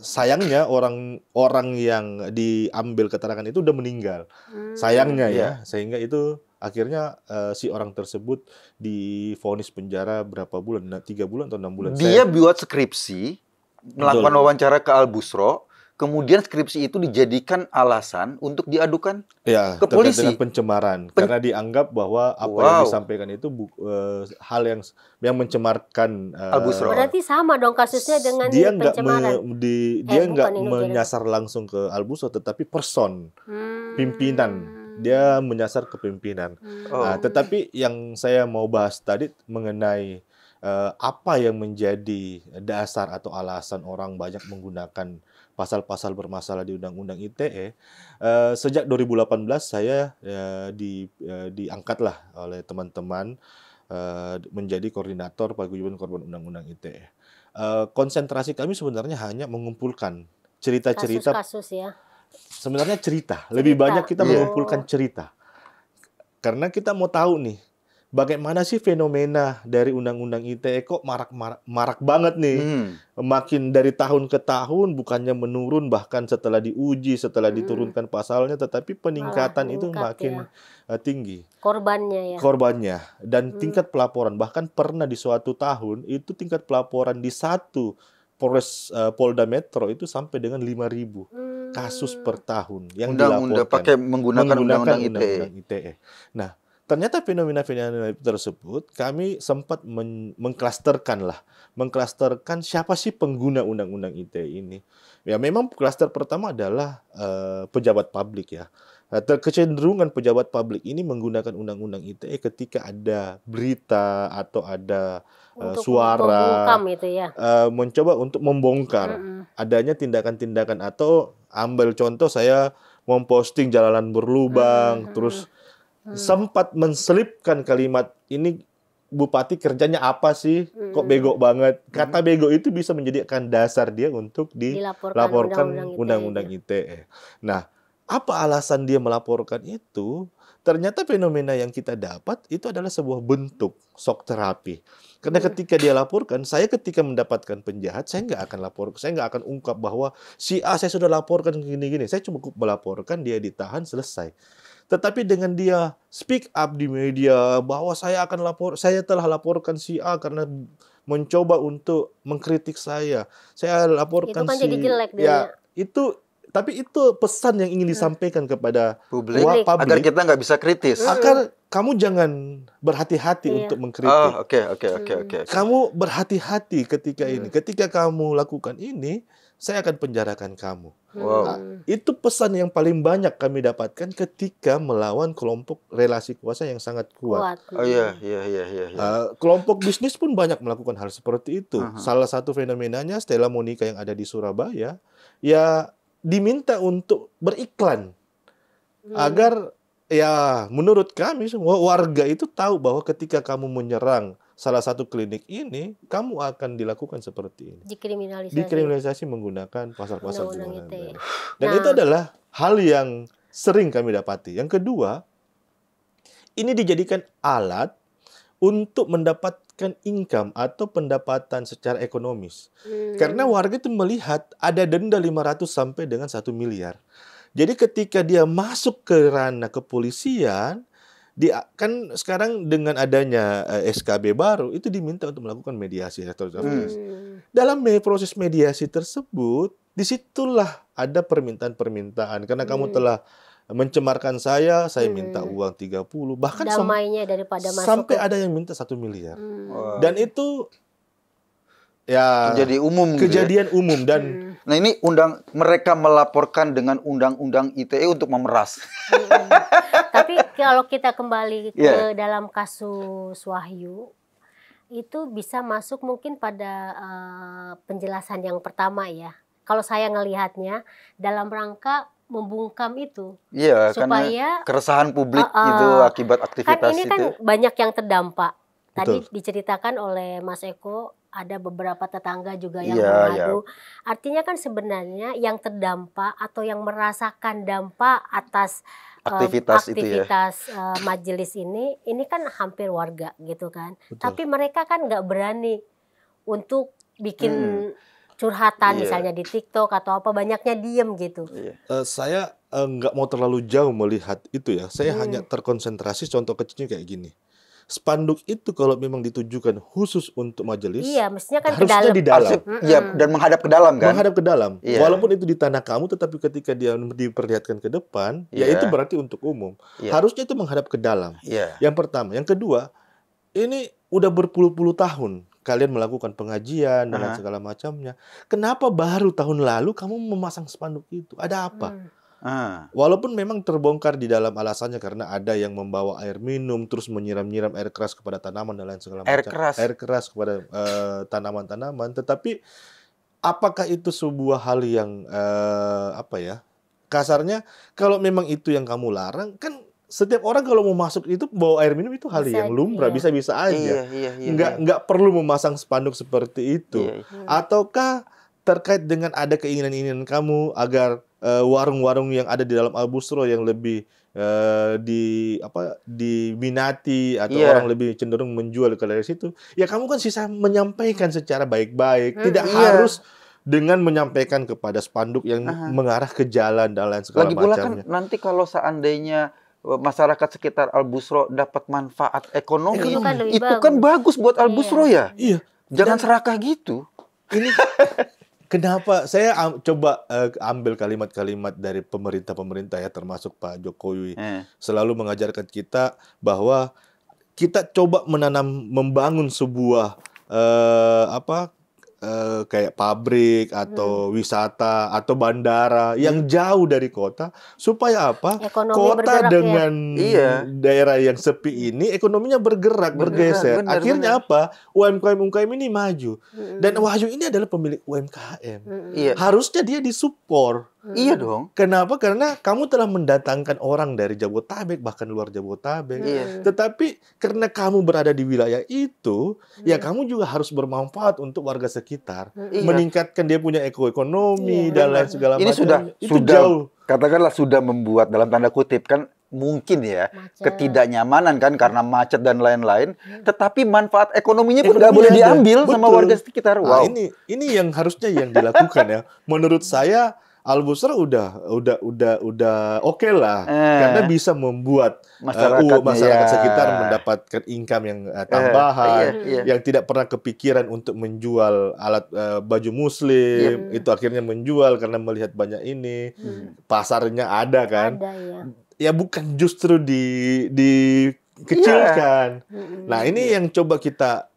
S1: sayangnya orang yang diambil keterangan itu udah meninggal. Sayangnya ya, sehingga itu akhirnya si orang tersebut divonis penjara berapa bulan? 3 bulan atau 6 bulan.
S3: Dia buat skripsi, melakukan wawancara ke Al-Busro, kemudian skripsi itu dijadikan alasan untuk diadukan ke polisi
S1: dengan pencemaran, karena dianggap bahwa apa yang disampaikan itu hal yang mencemarkan
S2: Al-Busro. Berarti sama dong kasusnya dengan pencemaran.
S1: Dia nggak menyasar langsung ke Al-Busro, tetapi pimpinan. Dia menyasar ke pimpinan. Nah, tetapi yang saya mau bahas tadi mengenai apa yang menjadi dasar atau alasan orang banyak menggunakan pasal-pasal bermasalah di Undang-Undang ITE. Sejak 2018 saya diangkatlah oleh teman-teman menjadi koordinator paguyuban korban Undang-Undang ITE. Konsentrasi kami sebenarnya hanya mengumpulkan cerita-cerita.
S2: Kasus-kasus ya.
S1: Sebenarnya cerita. Lebih banyak kita mengumpulkan cerita. Karena kita mau tahu nih, bagaimana sih fenomena dari Undang-Undang ITE kok marak banget nih. Makin dari tahun ke tahun, bukannya menurun, bahkan setelah diuji, setelah diturunkan pasalnya, tetapi peningkatan itu makin tinggi. Korbannya. Dan tingkat pelaporan, bahkan pernah di suatu tahun, itu tingkat pelaporan di satu Polda Metro itu sampai dengan 5.000 kasus per tahun yang dilaporkan.
S3: Menggunakan Undang-Undang
S1: ITE. Nah, ternyata fenomena tersebut kami sempat mengklasterkan siapa sih pengguna Undang-Undang ITE ini. Ya memang klaster pertama adalah pejabat publik ya. Kecenderungan pejabat publik ini menggunakan Undang-Undang ITE ketika ada berita atau ada suara mencoba untuk membongkar adanya tindakan-tindakan, atau ambil contoh saya memposting jalanan berlubang, terus sempat menselipkan kalimat ini, Bupati kerjanya apa sih? Kok bego banget? Kata bego itu bisa menjadikan dasar dia untuk dilaporkan Undang-Undang ITE. Nah, apa alasan dia melaporkan itu? Ternyata fenomena yang kita dapat itu adalah sebuah bentuk shock terapi. Karena ketika dia laporkan, saya ketika mendapatkan penjahat, saya nggak akan lapor, saya nggak akan ungkap bahwa si A saya sudah laporkan gini-gini. Saya cuma melaporkan, dia ditahan, selesai. Tetapi dengan dia speak up di media bahwa saya telah laporkan si A karena mencoba untuk mengkritik saya. Saya laporkan
S2: itu kan jadi jelek
S1: tapi itu pesan yang ingin disampaikan kepada publik
S3: agar kita nggak bisa kritis.
S1: Agar kamu jangan berhati-hati untuk mengkritik.
S3: Oke.
S1: Kamu berhati-hati ketika ini. Ketika kamu lakukan ini, saya akan penjarakan kamu. Nah, itu pesan yang paling banyak kami dapatkan ketika melawan kelompok relasi kuasa yang sangat kuat.
S3: Iya.
S1: Kelompok bisnis pun banyak melakukan hal seperti itu. Salah satu fenomenanya Stella Monica yang ada di Surabaya, ya diminta untuk beriklan agar ya menurut kami semua warga itu tahu bahwa ketika kamu menyerang salah satu klinik ini, kamu akan dilakukan seperti ini. Dikriminalisasi menggunakan pasal-pasal
S2: ITE.
S1: Dan itu adalah hal yang sering kami dapati. Yang kedua, ini dijadikan alat untuk mendapatkan income atau pendapatan secara ekonomis. Karena warga itu melihat ada denda 500 sampai dengan 1 miliar. Jadi ketika dia masuk ke ranah kepolisian, kan sekarang dengan adanya SKB baru itu diminta untuk melakukan mediasi. Dalam proses mediasi tersebut, disitulah ada permintaan-permintaan. Karena kamu telah mencemarkan saya minta uang 30, bahkan sampai ada yang minta 1 miliar. Dan itu ya kejadian umum. Dan
S3: nah ini mereka melaporkan dengan Undang-Undang ITE untuk memeras.
S2: Tapi kalau kita kembali ke dalam kasus Wahyu, itu bisa masuk mungkin pada penjelasan yang pertama ya. Kalau saya ngelihatnya dalam rangka membungkam itu.
S3: Iya,
S2: supaya
S3: karena keresahan publik itu akibat aktivitas
S2: kan ini
S3: itu.
S2: kan banyak yang terdampak. Tadi
S1: Betul.
S2: diceritakan oleh Mas Eko, ada beberapa tetangga juga yang
S3: Iya,
S2: mengadu. Artinya kan sebenarnya yang terdampak atau yang merasakan dampak atas
S3: Aktivitas itu ya.
S2: majelis ini kan hampir warga gitu kan.
S1: Betul.
S2: Tapi mereka kan nggak berani untuk bikin curhatan
S3: Iya.
S2: misalnya di TikTok atau apa, banyaknya diem gitu.
S3: Iya.
S1: Saya nggak mau terlalu jauh melihat itu ya. Saya hanya terkonsentrasi contoh kecilnya kayak gini. Spanduk itu kalau memang ditujukan khusus untuk majelis,
S2: Iya, mestinya kan ke
S1: harusnya
S2: dalam.
S1: di dalam.
S3: Iya, dan menghadap ke dalam kan?
S1: Menghadap ke dalam.
S3: Iya.
S1: Walaupun itu di tanah kamu, tetapi ketika dia diperlihatkan ke depan, ya
S3: Iya.
S1: itu berarti untuk umum.
S3: Iya.
S1: Harusnya itu menghadap ke dalam.
S3: Iya.
S1: Yang pertama. Yang kedua, ini udah berpuluh-puluh tahun kalian melakukan pengajian dan lain segala macamnya. Kenapa baru tahun lalu kamu memasang spanduk itu? Ada apa? Walaupun memang terbongkar di dalam alasannya karena ada yang membawa air minum terus menyiram-nyiram air keras kepada tanaman dan lain segala macam. Air keras kepada tanaman-tanaman. Tetapi apakah itu sebuah hal yang apa ya? Kasarnya kalau memang itu yang kamu larang, kan setiap orang kalau mau masuk itu bawa air minum itu hal yang lumrah, bisa-bisa aja. Nggak perlu memasang spanduk seperti itu. Ataukah terkait dengan ada keinginan-keinginan kamu agar warung-warung yang ada di dalam Al-Busro yang lebih diminati atau orang lebih cenderung menjual ke dari situ, ya kamu kan sisa menyampaikan secara baik-baik, tidak harus dengan menyampaikan kepada spanduk yang mengarah ke jalan dan lain segala
S3: macamnya. Lagi pula kan nanti kalau seandainya masyarakat sekitar Al-Busro dapat manfaat ekonomi, itu kan bagus buat Al-Busro ya.
S1: Iya.
S3: Jangan serakah gitu.
S1: Ini kenapa saya coba ambil kalimat-kalimat dari pemerintah ya, termasuk Pak Jokowi selalu mengajarkan kita bahwa kita coba membangun sebuah kayak pabrik atau wisata atau bandara yang jauh dari kota supaya apa?
S2: Ekonomi
S1: kota dengan daerah yang sepi ini ekonominya bergeser. Akhirnya apa? UMKM ini maju. Dan Wahyu ini adalah pemilik UMKM. Harusnya dia disupport.
S3: Iya dong.
S1: Kenapa? Karena kamu telah mendatangkan orang dari Jabodetabek, bahkan luar Jabodetabek. Tetapi karena kamu berada di wilayah itu, ya kamu juga harus bermanfaat untuk warga sekitar. Meningkatkan dia punya ekonomi dan lain segala macam.
S3: Ini sudah jauh. Katakanlah sudah membuat dalam tanda kutip kan mungkin ya ketidaknyamanan kan karena macet dan lain-lain. Tetapi manfaat ekonominya pun nggak boleh diambil sama warga sekitar. Wow.
S1: Nah, ini yang harusnya yang dilakukan ya. Menurut saya Al-Busro udah oke lah, karena bisa membuat masyarakat sekitar mendapatkan income yang tambahan, yang tidak pernah kepikiran untuk menjual alat baju muslim, itu akhirnya menjual karena melihat banyak ini, pasarnya ada kan, ya bukan justru dikecilkan. Nah ini yang coba kita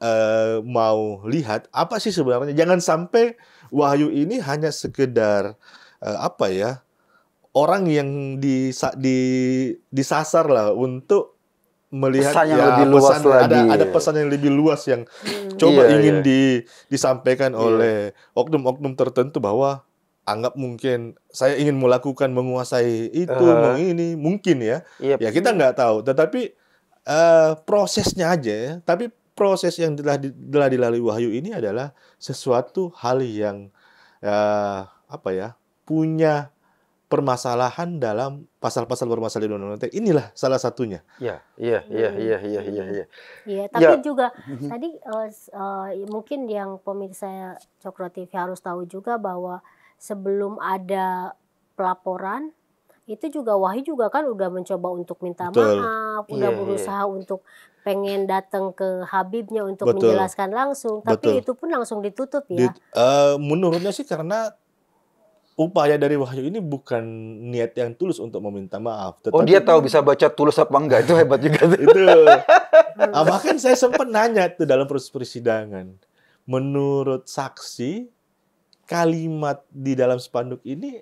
S1: mau lihat, apa sih sebenarnya, jangan sampai Wahyu ini hanya sekedar orang yang disasar lah untuk melihat
S3: pesan yang lebih luas lagi.
S1: Ada pesan yang lebih luas yang coba ingin disampaikan oleh oknum-oknum tertentu bahwa anggap mungkin saya ingin melakukan menguasai itu, ini mungkin ya. Ya kita nggak tahu. Tetapi prosesnya aja ya. Tapi proses yang telah dilalui Wahyu ini adalah sesuatu hal yang punya permasalahan dalam pasal-pasal bermasalah di undang-undang. Inilah salah satunya.
S3: Iya.
S2: Iya, tapi juga tadi mungkin yang pemirsa Cokro TV harus tahu juga bahwa sebelum ada pelaporan itu juga Wahyu juga kan udah mencoba untuk minta maaf, udah berusaha untuk pengen datang ke Habibnya untuk menjelaskan langsung, tapi itu pun langsung ditutup ya.
S1: Menurutnya sih karena upaya dari Wahyu ini bukan niat yang tulus untuk meminta maaf.
S3: Tetapi dia tahu bisa baca tulus apa enggak, itu hebat juga.
S1: Itu. Bahkan saya sempat nanya tuh dalam proses persidangan. Menurut saksi, kalimat di dalam spanduk ini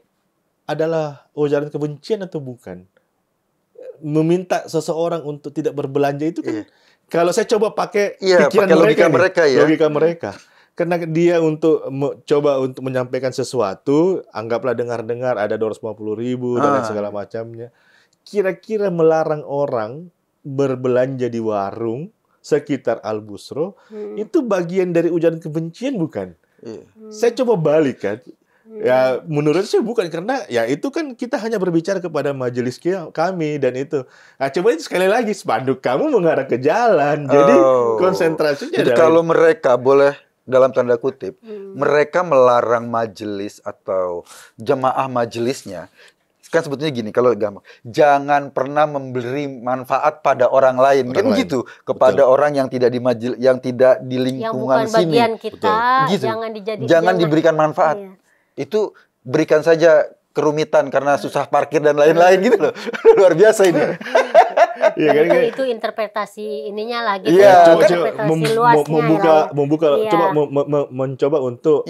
S1: adalah ujaran kebencian atau bukan? Meminta seseorang untuk tidak berbelanja itu kan, kalau saya coba pakai pikiran logika mereka. karena dia untuk coba untuk menyampaikan sesuatu, anggaplah dengar-dengar ada 250.000 dan lain segala macamnya. Kira-kira melarang orang berbelanja di warung sekitar Al-Busro itu bagian dari ujaran kebencian bukan? Saya coba balik kan. Ya menurut saya bukan, karena ya itu kan kita hanya berbicara kepada majelis kami dan itu. Nah, coba itu sekali lagi spanduk kamu mengarah ke jalan. Jadi konsentrasinya
S3: jadi kalau mereka boleh dalam tanda kutip, mereka melarang majelis atau jemaah majelisnya, kan sebetulnya gini, kalau gampang, jangan pernah memberi manfaat pada orang lain, kan gitu, kepada orang yang tidak di yang tidak di lingkungan
S2: yang bukan
S3: sini,
S2: bagian kita,
S3: gitu.
S2: jangan
S3: diberikan manfaat, itu berikan saja kerumitan karena susah parkir dan lain-lain gitu loh. Luar biasa ini.
S1: Iya kan,
S2: itu interpretasi ininya lagi,
S1: interpretasi luasnya mencoba untuk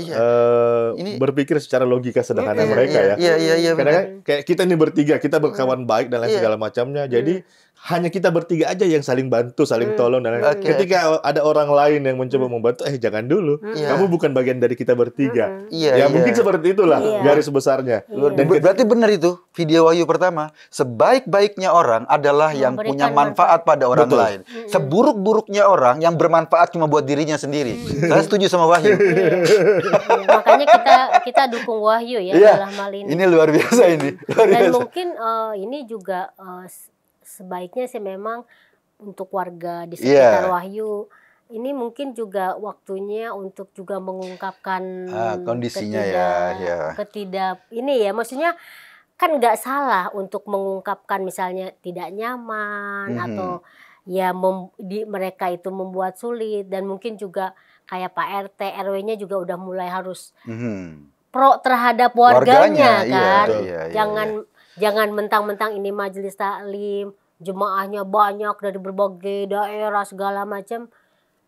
S1: berpikir secara logika sederhana mereka ya. Karena kayak kita ini bertiga, kita berkawan baik dan lain segala macamnya. Jadi hanya kita bertiga aja yang saling bantu, saling tolong dan ketika ada orang lain yang mencoba membantu, jangan dulu. Kamu bukan bagian dari kita bertiga. Mungkin seperti itulah garis besarnya.
S3: Dan berarti benar itu video Wahyu pertama. Sebaik-baiknya orang adalah yang punya manfaat pada orang lain. Seburuk-buruknya orang yang bermanfaat cuma buat dirinya sendiri. Saya setuju sama Wahyu.
S2: Makanya kita dukung Wahyu ya dalam hal ini.
S3: Ini luar biasa ini.
S2: Dan mungkin ini juga sebaiknya sih memang untuk warga di sekitar Wahyu. Ini mungkin juga waktunya untuk juga mengungkapkan
S3: kondisinya
S2: maksudnya kan nggak salah untuk mengungkapkan misalnya tidak nyaman atau ya mereka itu membuat sulit, dan mungkin juga kayak Pak RT RW-nya juga udah mulai harus pro terhadap warganya kan. Jangan mentang-mentang ini majelis taklim, jemaahnya banyak dari berbagai daerah segala macam.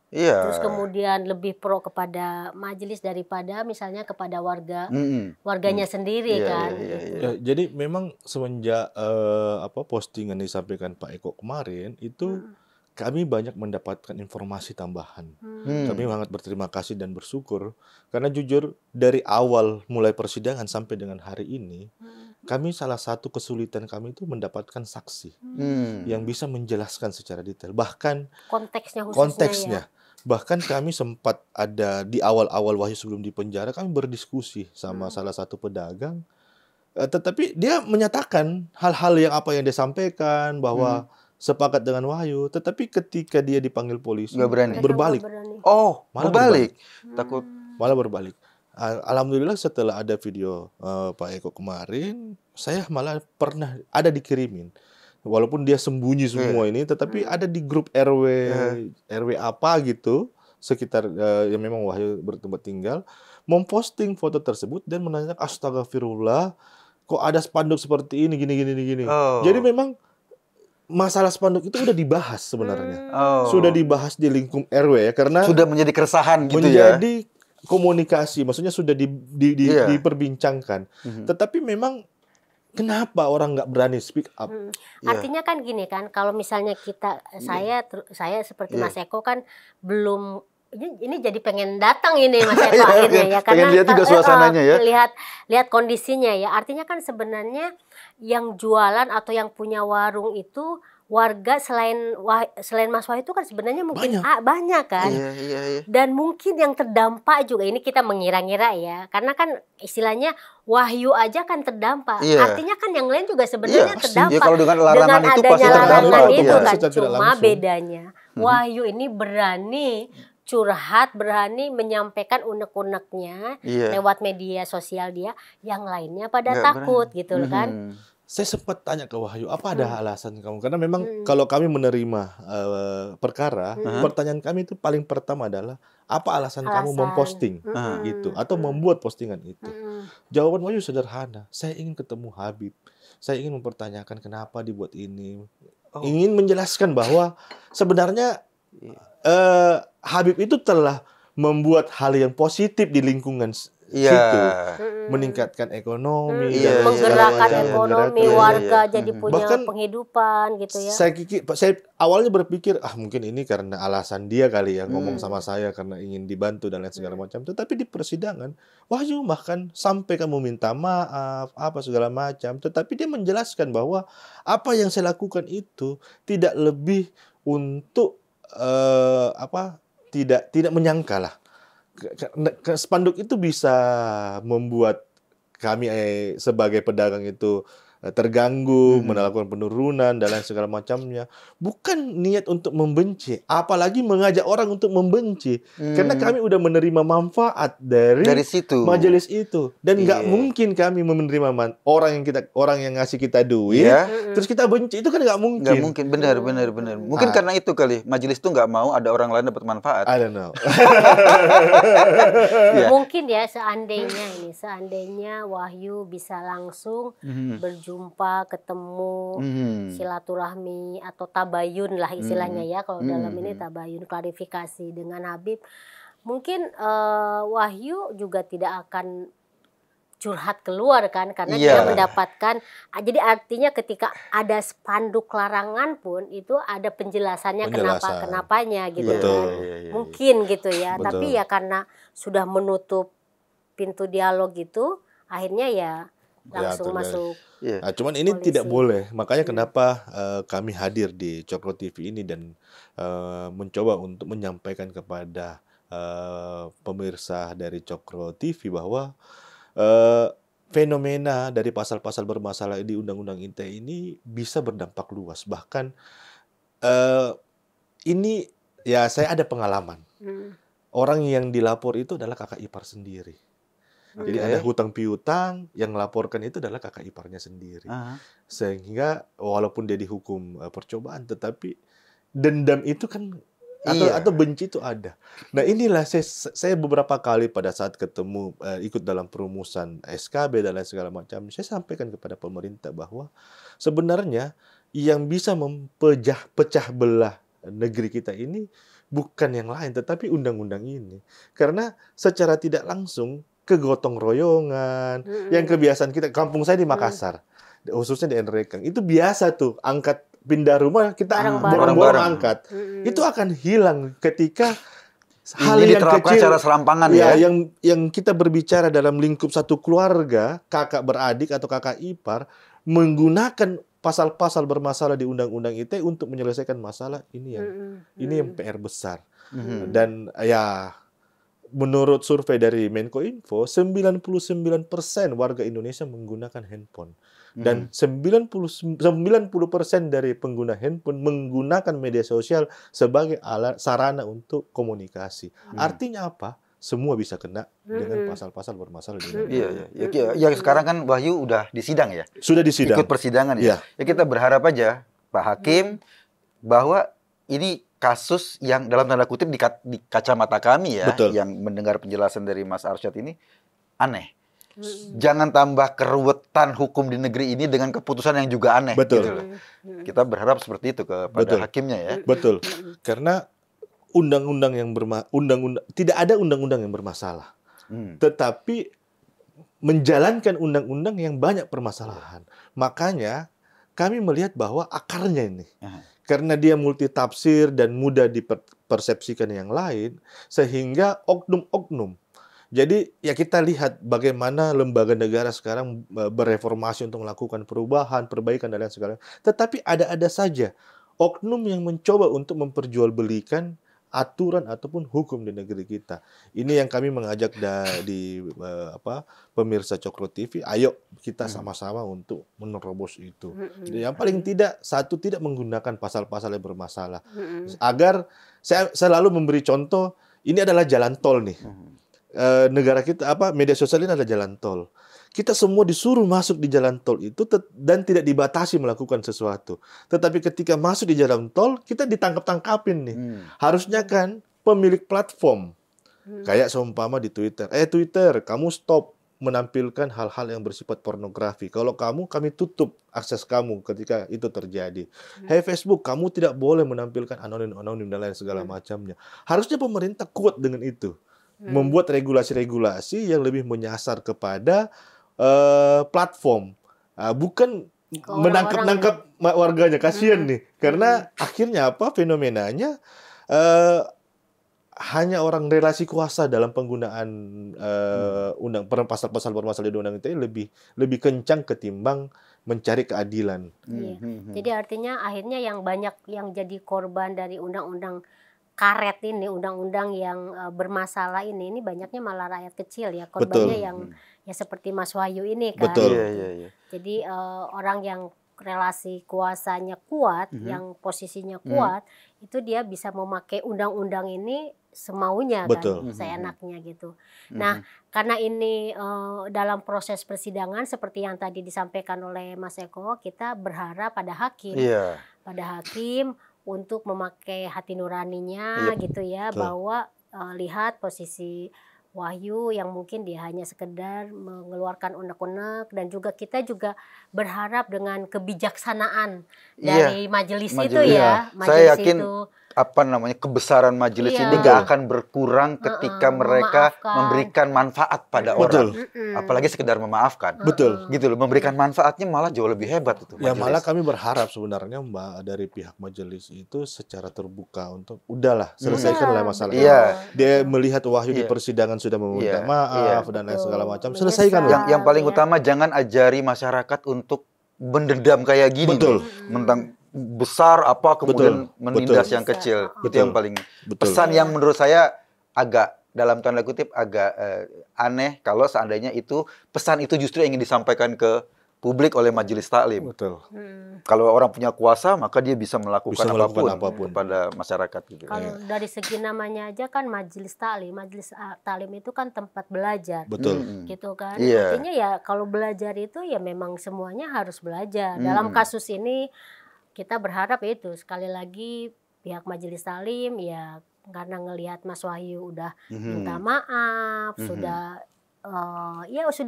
S2: Terus kemudian lebih pro kepada majelis daripada misalnya kepada warganya sendiri kan.
S1: Ya, jadi memang semenjak postingan disampaikan Pak Eko kemarin itu kami banyak mendapatkan informasi tambahan. Kami sangat berterima kasih dan bersyukur karena jujur dari awal mulai persidangan sampai dengan hari ini kami salah satu kesulitan kami itu mendapatkan saksi yang bisa menjelaskan secara detail, bahkan konteksnya. Bahkan kami sempat ada di awal-awal Wahyu sebelum dipenjara, kami berdiskusi sama salah satu pedagang, tetapi dia menyatakan hal-hal yang dia sampaikan bahwa sepakat dengan Wahyu, tetapi ketika dia dipanggil polisi berbalik. Malah berbalik. Alhamdulillah setelah ada video Pak Eko kemarin, saya malah pernah ada dikirimin. Walaupun dia sembunyi semua ini, tetapi ada di grup RW apa gitu sekitar yang memang Wahyu bertempat tinggal, memposting foto tersebut dan menanyakan astagfirullah, kok ada spanduk seperti ini gini. Jadi memang masalah spanduk itu udah dibahas sebenarnya, sudah dibahas di lingkup RW ya, karena
S3: sudah menjadi keresahan gitu
S1: menjadi komunikasi, maksudnya sudah diperbincangkan. Tetapi memang kenapa orang nggak berani speak up?
S2: Artinya kan gini kan, kalau misalnya saya seperti Mas Eko kan belum ini jadi pengen datang ini Mas Eko akhirnya ya, karena
S3: pengen lihat juga suasananya ya.
S2: Lihat kondisinya ya. Artinya kan sebenarnya yang jualan atau yang punya warung itu warga selain Mas Wahyu itu kan sebenarnya mungkin banyak kan. Dan mungkin yang terdampak juga, ini kita mengira-ngira ya, karena kan istilahnya Wahyu aja kan terdampak. Artinya kan yang lain juga sebenarnya terdampak.
S3: Ya, kalau dengan larangan itu pasti terdampak
S2: itu kan. Cuma bedanya Wahyu ini berani curhat, berani menyampaikan unek-uneknya lewat media sosial dia, yang lainnya pada takut gitu kan.
S1: Saya sempat tanya ke Wahyu, apa ada alasan kamu? Karena memang kalau kami menerima perkara, pertanyaan kami itu paling pertama adalah, apa alasan kamu memposting itu atau membuat postingan itu? Jawaban Wahyu sederhana, saya ingin ketemu Habib. Saya ingin mempertanyakan kenapa dibuat ini. Ingin menjelaskan bahwa sebenarnya Habib itu telah membuat hal yang positif di lingkungan situ, meningkatkan ekonomi, dan
S2: menggerakkan ekonomi warga jadi punya
S1: bahkan
S2: penghidupan gitu ya.
S1: Saya awalnya berpikir mungkin ini karena alasan dia kali ya ngomong sama saya karena ingin dibantu dan lain segala macam. Tetapi di persidangan Wahyu bahkan sampai kamu minta maaf apa segala macam. Tetapi dia menjelaskan bahwa apa yang saya lakukan itu tidak lebih untuk tidak menyangka lah. Spanduk itu bisa membuat kami sebagai pedagang itu terganggu, melakukan penurunan dan lain segala macamnya. Bukan niat untuk membenci, apalagi mengajak orang untuk membenci. Karena kami udah menerima manfaat dari
S3: situ,
S1: majelis itu, dan nggak mungkin kami menerima orang yang ngasih kita duit, terus kita benci, itu kan nggak mungkin.
S3: Nggak mungkin, benar. Mungkin karena itu kali majelis itu nggak mau ada orang lain dapat manfaat.
S1: I don't know.
S2: Mungkin ya seandainya Wahyu bisa langsung berjumpa, ketemu, silaturahmi atau tabayun lah istilahnya ya, kalau dalam ini tabayun, klarifikasi dengan Habib, mungkin Wahyu juga tidak akan curhat keluar kan, karena dia mendapatkan, jadi artinya ketika ada spanduk larangan pun itu ada penjelasannya kenapanya gitu kan. Mungkin gitu ya. Tapi ya karena sudah menutup pintu dialog gitu, akhirnya ya langsung masuk.
S1: Nah, cuman ini polisi tidak boleh. Makanya kenapa kami hadir di Cokro TV ini dan mencoba untuk menyampaikan kepada pemirsa dari Cokro TV bahwa fenomena dari pasal-pasal bermasalah di Undang-Undang ITE ini bisa berdampak luas. Bahkan ini ya saya ada pengalaman. Orang yang dilapor itu adalah kakak ipar sendiri. Jadi ada hutang piutang, yang melaporkan itu adalah kakak iparnya sendiri. Sehingga walaupun dia dihukum percobaan, tetapi dendam itu kan atau benci itu ada. Nah inilah saya beberapa kali pada saat ketemu ikut dalam perumusan SKB dan lain segala macam, saya sampaikan kepada pemerintah bahwa sebenarnya yang bisa pecah belah negeri kita ini bukan yang lain, tetapi undang-undang ini. Karena secara tidak langsung kegotong royongan, yang kebiasaan kita, kampung saya di Makassar, khususnya di Nrekang, itu biasa tuh angkat pindah rumah kita borong-borong angkat. Itu akan hilang ketika hal yang kecil
S3: secara serampangan
S1: yang kita berbicara dalam lingkup satu keluarga, kakak beradik atau kakak ipar, menggunakan pasal-pasal bermasalah di Undang-Undang ITE untuk menyelesaikan masalah ini yang PR besar. Dan ya menurut survei dari Menkominfo, 99% warga Indonesia menggunakan handphone. Dan 90% dari pengguna handphone menggunakan media sosial sebagai sarana untuk komunikasi. Artinya apa? Semua bisa kena dengan pasal-pasal bermasalah di Indonesia.
S3: Ya sekarang kan Wahyu udah disidang ya?
S1: Sudah disidang.
S3: Ikut persidangan ya? Ya kita berharap aja Pak Hakim bahwa ini kasus yang dalam tanda kutip di kacamata kami ya, yang mendengar penjelasan dari Mas Arsyad ini aneh. Jangan tambah keruwetan hukum di negeri ini dengan keputusan yang juga aneh.
S1: Betul.
S3: Gitu. Kita berharap seperti itu kepada hakimnya ya.
S1: Betul. Karena tidak ada undang-undang yang bermasalah. Tetapi menjalankan undang-undang yang banyak permasalahan. Makanya kami melihat bahwa akarnya ini. Karena dia multitafsir dan mudah dipersepsikan yang lain, sehingga oknum-oknum. Jadi ya kita lihat bagaimana lembaga negara sekarang bereformasi untuk melakukan perubahan, perbaikan dan lain sebagainya. Tetapi ada saja oknum yang mencoba untuk memperjualbelikan aturan ataupun hukum di negeri kita. Ini yang kami mengajak dari pemirsa Cokro TV, ayo kita sama-sama untuk menerobos itu. Yang paling tidak menggunakan pasal-pasal yang bermasalah. Agar saya selalu memberi contoh, ini adalah jalan tol nih. Negara kita media sosial ini adalah jalan tol. Kita semua disuruh masuk di jalan tol itu dan tidak dibatasi melakukan sesuatu. Tetapi ketika masuk di jalan tol, kita ditangkap-tangkapin nih. Harusnya kan pemilik platform, kayak seumpama di Twitter. Twitter, kamu stop menampilkan hal-hal yang bersifat pornografi. Kalau kami tutup akses kamu ketika itu terjadi. Hey Facebook, kamu tidak boleh menampilkan anonim dan lain segala macamnya. Harusnya pemerintah kuat dengan itu. membuat regulasi-regulasi yang lebih menyasar kepada platform, bukan menangkap warganya. Kasihan nih, karena akhirnya apa fenomenanya, hanya orang relasi kuasa dalam penggunaan pasal-pasal permasalahan di undang-undang ITE lebih kencang ketimbang mencari keadilan.
S2: Iya. Jadi artinya akhirnya yang banyak yang jadi korban dari undang-undang karet ini, undang-undang yang bermasalah ini banyaknya malah rakyat kecil ya, korbannya yang ya seperti Mas Wahyu ini kan.
S1: Betul.
S3: Iya.
S2: Jadi orang yang relasi kuasanya kuat, yang posisinya kuat, itu dia bisa memakai undang-undang ini semaunya kan, seenaknya gitu. Nah, karena ini dalam proses persidangan seperti yang tadi disampaikan oleh Mas Eko, kita berharap pada hakim, pada hakim untuk memakai hati nuraninya gitu ya, bahwa lihat posisi Wahyu yang mungkin dia hanya sekedar mengeluarkan unek-unek, dan juga kita juga berharap dengan kebijaksanaan dari majelis itu ya.
S3: Saya yakin kebesaran majelis ini nggak akan berkurang ketika mereka memberikan manfaat pada orang. Apalagi sekedar memaafkan. Gitu loh, memberikan manfaatnya malah jauh lebih hebat itu.
S1: Ya malah kami berharap sebenarnya Mbak dari pihak majelis itu secara terbuka untuk udahlah selesaikanlah masalah ini. Dia melihat Wahyu di persidangan sudah meminta maaf dan lain segala macam, selesaikan.
S3: Yang paling utama jangan ajari masyarakat untuk mendendam kayak gini. Tentang besar apa kemudian menindas yang kecil. Itu yang paling pesan yang menurut saya agak dalam tanda kutip agak aneh kalau seandainya itu pesan itu justru ingin disampaikan ke publik oleh majelis taklim. Kalau orang punya kuasa maka dia bisa melakukan apapun kepada masyarakat gitu.
S2: Kalau dari segi namanya aja kan majelis taklim itu kan tempat belajar. Gitu kan. Artinya ya kalau belajar itu ya memang semuanya harus belajar. Dalam kasus ini kita berharap itu sekali lagi pihak majelis taklim ya, karena ngelihat Mas Wahyu udah minta maaf, sudah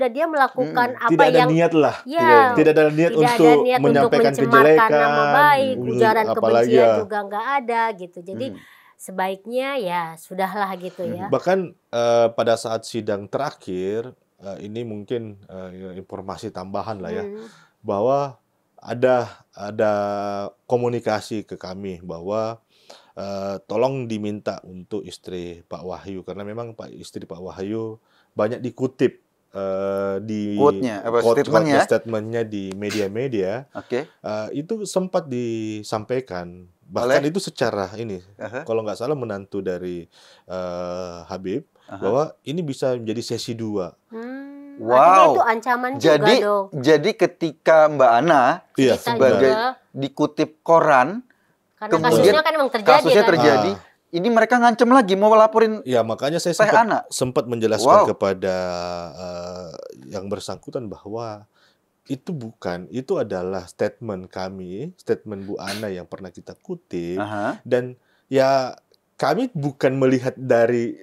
S2: dia melakukan apa
S1: tidak ada
S2: yang
S1: niat lah. Tidak ada niat
S2: untuk
S1: menyampaikan
S2: kejelekan, nama baik, ujaran kebencian
S1: ya.
S2: juga nggak ada gitu. Jadi sebaiknya ya sudahlah gitu ya.
S1: Bahkan pada saat sidang terakhir ini mungkin informasi tambahan lah ya, bahwa ada komunikasi ke kami bahwa tolong diminta untuk istri Pak Wahyu, karena memang istri Pak Wahyu banyak dikutip di statementnya di media-media. Itu sempat disampaikan, bahkan itu secara ini kalau nggak salah menantu dari Habib, bahwa ini bisa menjadi sesi 2.
S2: Wow, itu ancaman juga dong.
S3: Jadi ketika Mbak Ana sebagai dikutip koran,
S2: karena kasusnya kan memang
S3: terjadi, ini mereka ngancem lagi mau laporin.
S1: Ya makanya saya sempat menjelaskan kepada yang bersangkutan bahwa itu adalah statement kami, statement Bu Ana yang pernah kita kutip, dan ya kami bukan melihat dari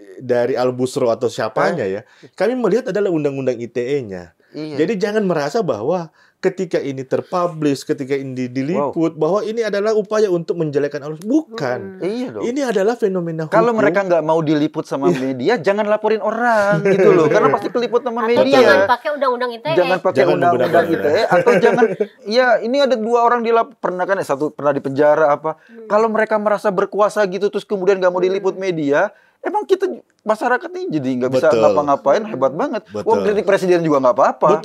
S1: Al-Busro atau siapanya ya. Kami melihat adalah undang-undang ITE-nya. Jadi jangan merasa bahwa ketika ini terpublish, ketika ini diliput, bahwa ini adalah upaya untuk menjelekkan Al-Busro. Bukan. Ini adalah fenomena hukum.
S3: Kalau mereka nggak mau diliput sama media, jangan laporin orang gitu loh. Karena pasti keliput sama media.
S2: Jangan pakai undang-undang ITE.
S3: Jangan pakai undang-undang ITE. Atau jangan, ya ini ada 2 orang pernah kan, satu pernah di penjara apa. Kalau mereka merasa berkuasa gitu, terus kemudian nggak mau diliput media, emang kita masyarakat ini jadi nggak bisa ngapa-ngapain, hebat banget. Wah, kritik presiden juga nggak apa-apa.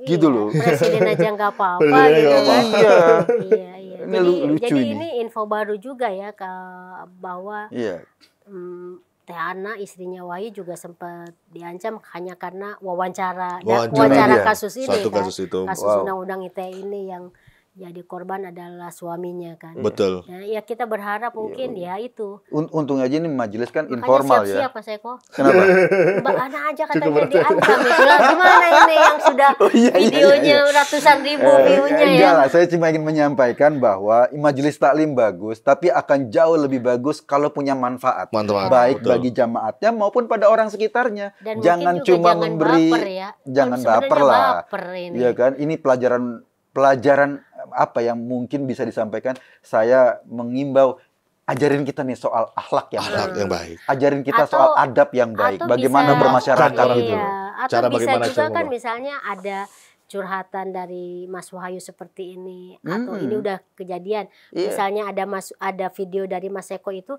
S3: Gitu loh.
S2: Presiden aja nggak apa-apa. Jadi ini info baru juga ya bahwa Teh Ana istrinya Wahyu juga sempat diancam hanya karena wawancara kasus ini kan. Kasus undang-undang ITE ini yang jadi korban adalah suaminya kan. Ya kita berharap mungkin itu.
S3: Untung aja ini majelis kan informal ya.
S2: Siap-siap Mas Eko.
S3: Kenapa?
S2: Mbak Ana aja katanya diancam itu. Gimana ini yang sudah videonya ratusan ribu view-nya ya.
S3: Enggak lah, saya cuma ingin menyampaikan bahwa majelis taklim bagus, tapi akan jauh lebih bagus kalau punya manfaat. Baik bagi jamaatnya maupun pada orang sekitarnya.
S2: Dan
S3: jangan cuma memberi jangan baper lah. Iya kan? Ini pelajaran apa yang mungkin bisa disampaikan. Saya mengimbau ajarin kita nih soal akhlak yang
S1: baik.
S3: Ajarin kita soal adab yang baik. Bagaimana bermasyarakat gitu.
S2: Atau
S1: cara
S2: bisa
S1: bagaimana
S2: juga kan misalnya ada curhatan dari Mas Wahyu seperti ini, atau ini udah kejadian. Misalnya ada video dari Mas Eko itu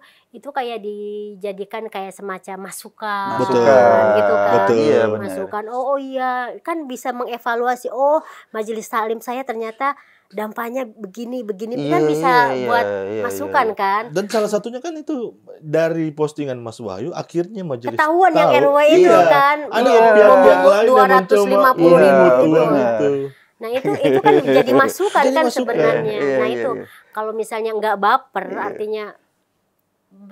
S2: kayak dijadikan kayak semacam masukan gitu kan.
S3: Betul.
S2: Masukan, oh iya, kan bisa mengevaluasi, oh majelis taklim saya ternyata dampaknya begini kan bisa buat masukan kan.
S1: Dan salah satunya kan itu dari postingan Mas Wahyu akhirnya majelis
S2: ketahuan yang RW itu kan
S1: ada pihak-pihak lain yang
S2: 250.000 itu. Nah itu kan jadi masukan kan sebenarnya. Nah itu kalau misalnya nggak baper artinya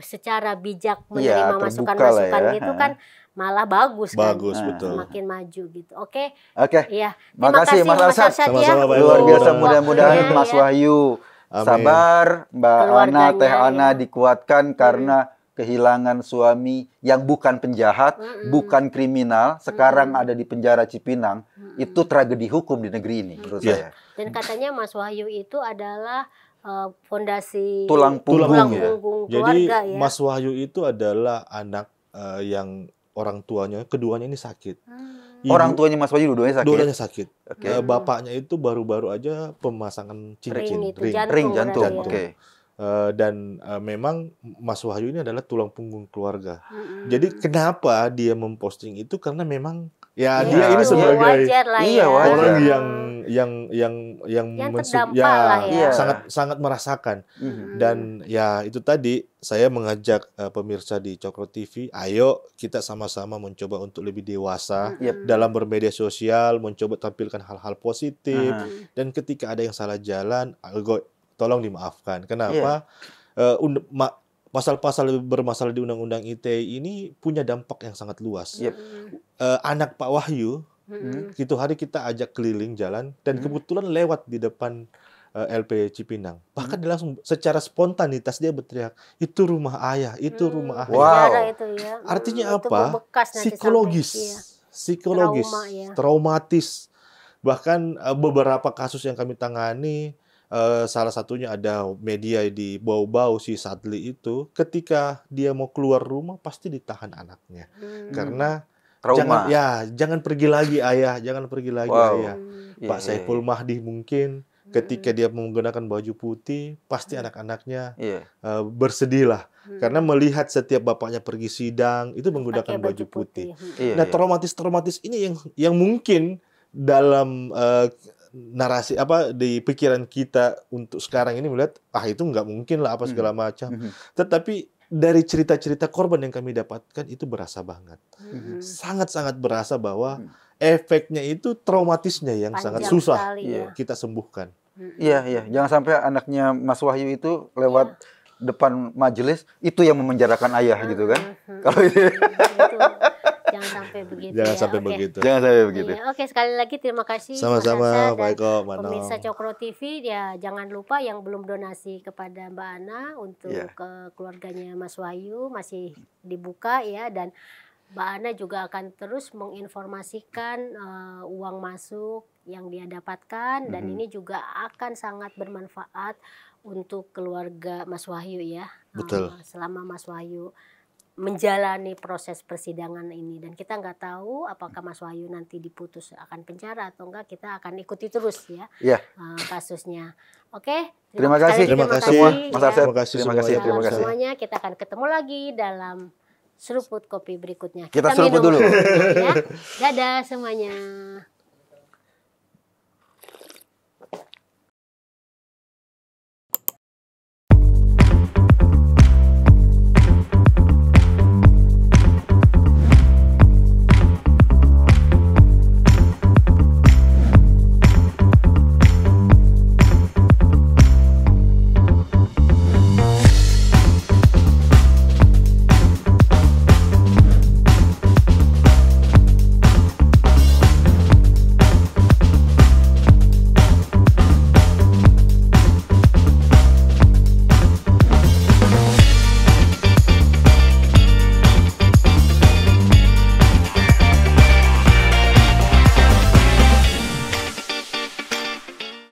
S2: secara bijak menerima masukan-masukan gitu kan malah bagus kan,
S1: betul.
S2: Semakin maju gitu. Oke.
S3: Iya.
S2: Terima kasih
S3: Mas Arsyad.
S1: Sama-sama,
S3: luar biasa, mudah-mudahan Mas Wahyu sabar, Mbak Ana, Teh Ana dikuatkan karena kehilangan suami yang bukan penjahat, bukan kriminal, sekarang ada di penjara Cipinang. Itu tragedi hukum di negeri ini menurut saya.
S2: Dan katanya Mas Wahyu itu adalah fondasi
S3: tulang punggung
S2: keluarga.
S1: Jadi Mas Wahyu itu adalah anak yang orang tuanya keduanya ini sakit.
S3: Orang tuanya Mas Wahyu dua-duanya sakit.
S1: Dua-duanya sakit. Bapaknya itu baru-baru aja pemasangan cincin
S3: ring jantung.
S1: Dan memang Mas Wahyu ini adalah tulang punggung keluarga. Jadi kenapa dia memposting itu karena memang dia ini sebagai orang yang sangat merasakan. Dan ya itu tadi saya mengajak pemirsa di Cokro TV, ayo kita sama-sama mencoba untuk lebih dewasa dalam bermedia sosial, mencoba tampilkan hal-hal positif, dan ketika ada yang salah jalan, tolong dimaafkan. Kenapa? Pasal-pasal bermasalah di Undang-Undang ITE ini punya dampak yang sangat luas. Anak Pak Wahyu, itu hari kita ajak keliling jalan, dan kebetulan lewat di depan LP Cipinang. Bahkan dia langsung secara spontanitas dia berteriak, itu rumah ayah, itu rumah ayah.
S3: Wow.
S1: Artinya apa? Psikologis, traumatis. Bahkan beberapa kasus yang kami tangani, salah satunya ada media di Bau-Bau si Sadli itu, ketika dia mau keluar rumah pasti ditahan anaknya karena
S3: trauma.
S1: Jangan pergi lagi ayah, jangan pergi lagi ayah. Pak Saiful Mahdi mungkin ketika dia menggunakan baju putih pasti anak-anaknya bersedih lah karena melihat setiap bapaknya pergi sidang itu menggunakan baju putih. Nah traumatis ini yang mungkin dalam narasi di pikiran kita untuk sekarang ini melihat itu nggak mungkin lah apa segala macam. Tetapi dari cerita-cerita korban yang kami dapatkan itu berasa banget. Sangat-sangat berasa bahwa efeknya itu traumatisnya yang sangat susah kita sembuhkan.
S3: Iya. Jangan sampai anaknya Mas Wahyu itu lewat depan majelis itu yang memenjarakan ayah gitu kan. Kalau itu
S2: jangan sampai begitu.
S1: Jangan sampai begitu.
S3: Jangan sampai begitu.
S2: Oke, sekali lagi terima kasih
S1: sama-sama Pak Eko,
S2: pemirsa Cokro TV. Ya, jangan lupa yang belum donasi kepada Mbak Ana untuk keluarganya Mas Wahyu masih dibuka ya, dan Mbak Ana juga akan terus menginformasikan uang masuk yang dia dapatkan, dan ini juga akan sangat bermanfaat untuk keluarga Mas Wahyu ya.
S1: Betul.
S2: Selama Mas Wahyu menjalani proses persidangan ini, dan kita nggak tahu apakah Mas Wahyu nanti diputus akan penjara atau enggak, kita akan ikuti terus ya kasusnya. Oke,
S3: terima kasih
S2: Mas
S3: Arsyad.
S1: Terima kasih
S2: semuanya. Kita akan ketemu lagi dalam seruput kopi berikutnya.
S3: Kita seruput dulu
S2: ya. Dadah semuanya.